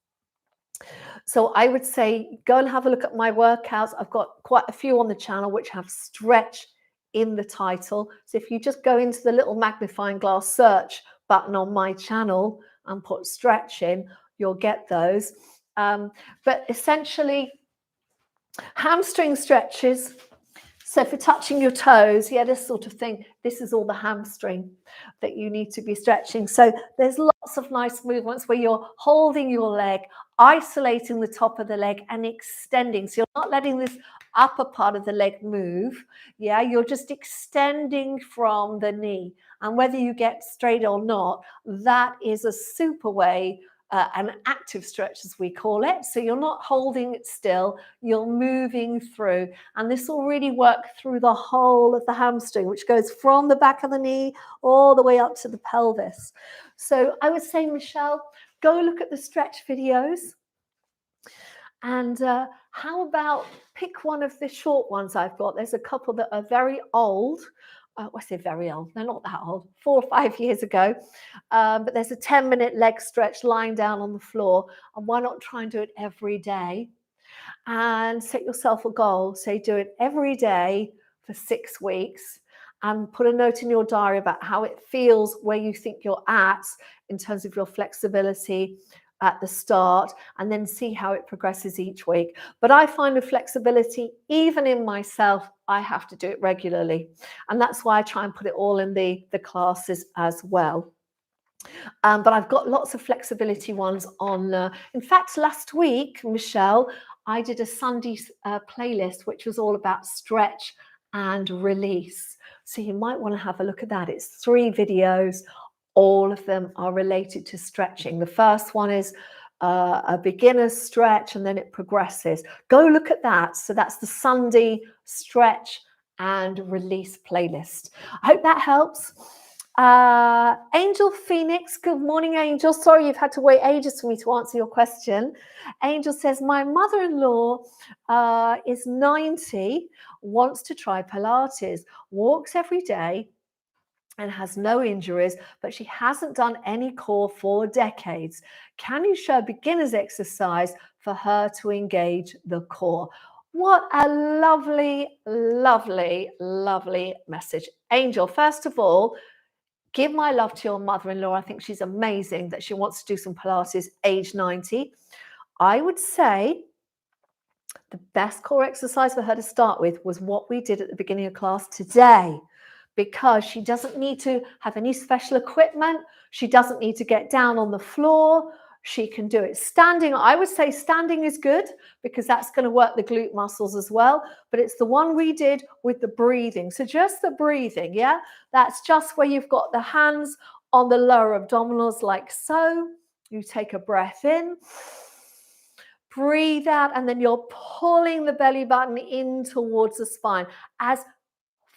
So I would say go and have a look at my workouts. I've got quite a few on the channel which have stretch in the title. So if you just go into the little magnifying glass search button on my channel and put stretch in, you'll get those. But essentially, hamstring stretches. So for touching your toes, yeah, this sort of thing, this is all the hamstring that you need to be stretching. So there's lots of nice movements where you're holding your leg, isolating the top of the leg and extending. So you're not letting this upper part of the leg move. Yeah, you're just extending from the knee. And whether you get straight or not, that is a super way an active stretch, as we call it. So you're not holding it still, you're moving through. And this will really work through the whole of the hamstring, which goes from the back of the knee all the way up to the pelvis. So I would say, Michelle, go look at the stretch videos. And how about pick one of the short ones I've got? There's a couple that are very old. I say very old, they're not that old, 4 or 5 years ago. But there's a 10-minute leg stretch lying down on the floor. And why not try and do it every day? And set yourself a goal. Say do it every day for 6 weeks. And put a note in your diary about how it feels, where you think you're at in terms of your flexibility at the start, and then see how it progresses each week. But I find with flexibility, even in myself, I have to do it regularly. And that's why I try and put it all in the classes as well. But I've got lots of flexibility ones on. In fact, last week, Michelle, I did a Sunday playlist, which was all about stretch and release. So you might want to have a look at that. It's 3 videos. All of them are related to stretching. The first one is a beginner's stretch, and then it progresses. Go look at that. So that's the Sunday stretch and release playlist. I hope that helps. Angel Phoenix, good morning, Angel. Sorry you've had to wait ages for me to answer your question. Angel says, my mother-in-law is 90, wants to try Pilates, walks every day, and has no injuries, but she hasn't done any core for decades. Can you show beginner's exercise for her to engage the core? What a lovely, lovely, lovely message. Angel, first of all, give my love to your mother-in-law. I think she's amazing that she wants to do some Pilates age 90. I would say the best core exercise for her to start with was what we did at the beginning of class today, because she doesn't need to have any special equipment. She doesn't need to get down on the floor. She can do it standing. I would say standing is good because that's going to work the glute muscles as well. But it's the one we did with the breathing. So just the breathing, yeah? That's just where you've got the hands on the lower abdominals like so. You take a breath in, breathe out, and then you're pulling the belly button in towards the spine as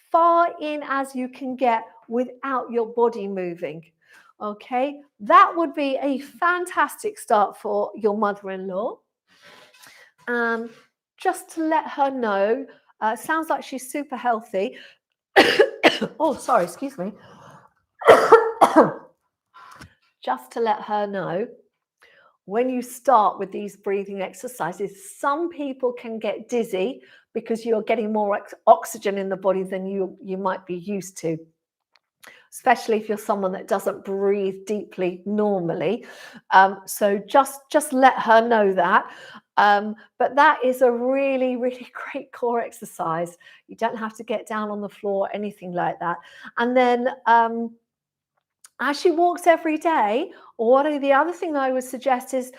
far in as you can get without your body moving. Okay, that would be a fantastic start for your mother-in-law. Just to let her know, sounds like she's super healthy. Oh, sorry, excuse me. Just to let her know, when you start with these breathing exercises, some people can get dizzy because you're getting more oxygen in the body than you might be used to, especially if you're someone that doesn't breathe deeply normally. So just let her know that. But that is a really, really great core exercise. You don't have to get down on the floor, anything like that. And then as she walks every day, the other thing I would suggest is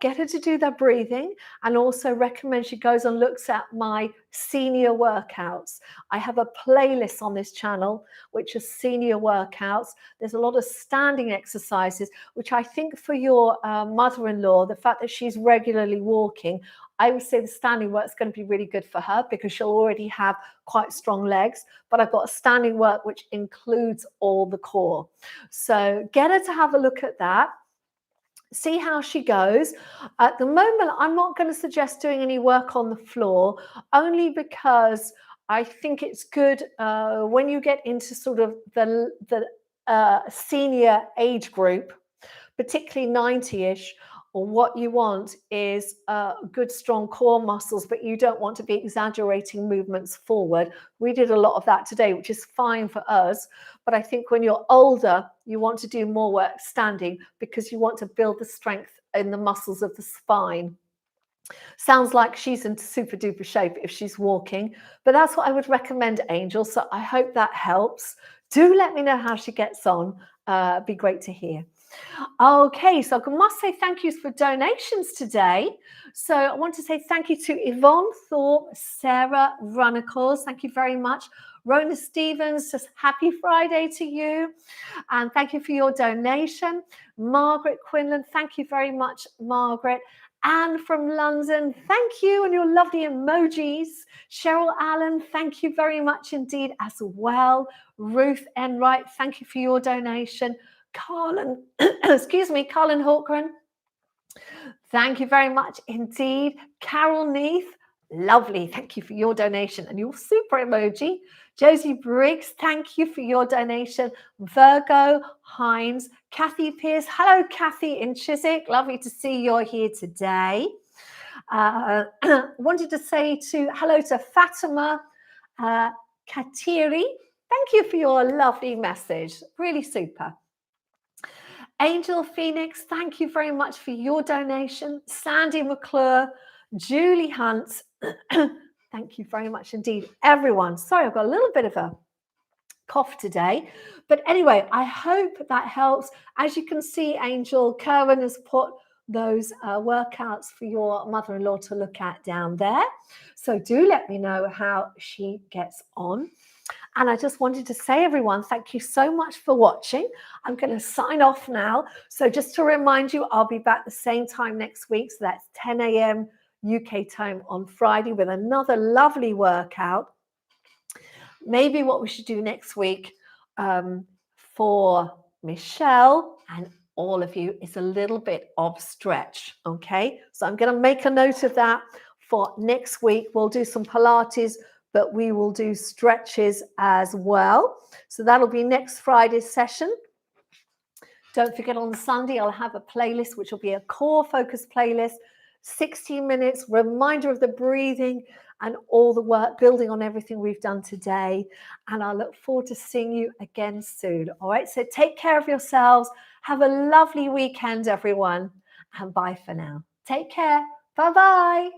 get her to do that breathing, and also recommend she goes and looks at my senior workouts. I have a playlist on this channel, which is senior workouts. There's a lot of standing exercises, which I think for your mother-in-law, the fact that she's regularly walking, I would say the standing work is going to be really good for her because she'll already have quite strong legs. But I've got a standing work which includes all the core. So get her to have a look at that. See how she goes. At the moment, I'm not going to suggest doing any work on the floor, only because I think it's good when you get into sort of the senior age group, particularly 90-ish. Or what you want is good, strong core muscles, but you don't want to be exaggerating movements forward. We did a lot of that today, which is fine for us. But I think when you're older, you want to do more work standing because you want to build the strength in the muscles of the spine. Sounds like she's in super duper shape if she's walking, but that's what I would recommend, Angel. So I hope that helps. Do let me know how she gets on. It'd be great to hear. Okay, so I must say thank yous for donations today. So I want to say thank you to Yvonne Thorpe, Sarah Runnacles. Thank you very much. Rona Stevens, just happy Friday to you. And thank you for your donation. Margaret Quinlan, thank you very much, Margaret. Anne from London, thank you, and your lovely emojis. Cheryl Allen, thank you very much indeed as well. Ruth Enright, thank you for your donation. Carlin, excuse me, Carlin Hawkran, thank you very much indeed. Carol Neath, lovely, thank you for your donation and your super emoji. Josie Briggs, thank you for your donation. Virgo Hines, Kathy Pierce, hello Kathy in Chiswick, lovely to see you're here today. Wanted to say hello to Fatima Katiri, thank you for your lovely message, really super. Angel Phoenix, thank you very much for your donation. Sandy McClure, Julie Hunt, thank you very much indeed. Everyone, sorry, I've got a little bit of a cough today. But anyway, I hope that helps. As you can see, Angel, Kerwin has put those workouts for your mother-in-law to look at down there. So do let me know how she gets on. And I just wanted to say, everyone, thank you so much for watching. I'm going to sign off now. So just to remind you, I'll be back the same time next week. So that's 10 a.m. UK time on Friday with another lovely workout. Maybe what we should do next week for Michelle and all of you is a little bit of stretch. Okay, so I'm going to make a note of that for next week. We'll do some Pilates, but we will do stretches as well. So that'll be next Friday's session. Don't forget on Sunday, I'll have a playlist, which will be a core focus playlist, 60 minutes, reminder of the breathing and all the work, building on everything we've done today. And I look forward to seeing you again soon. All right, so take care of yourselves. Have a lovely weekend, everyone. And bye for now. Take care. Bye-bye.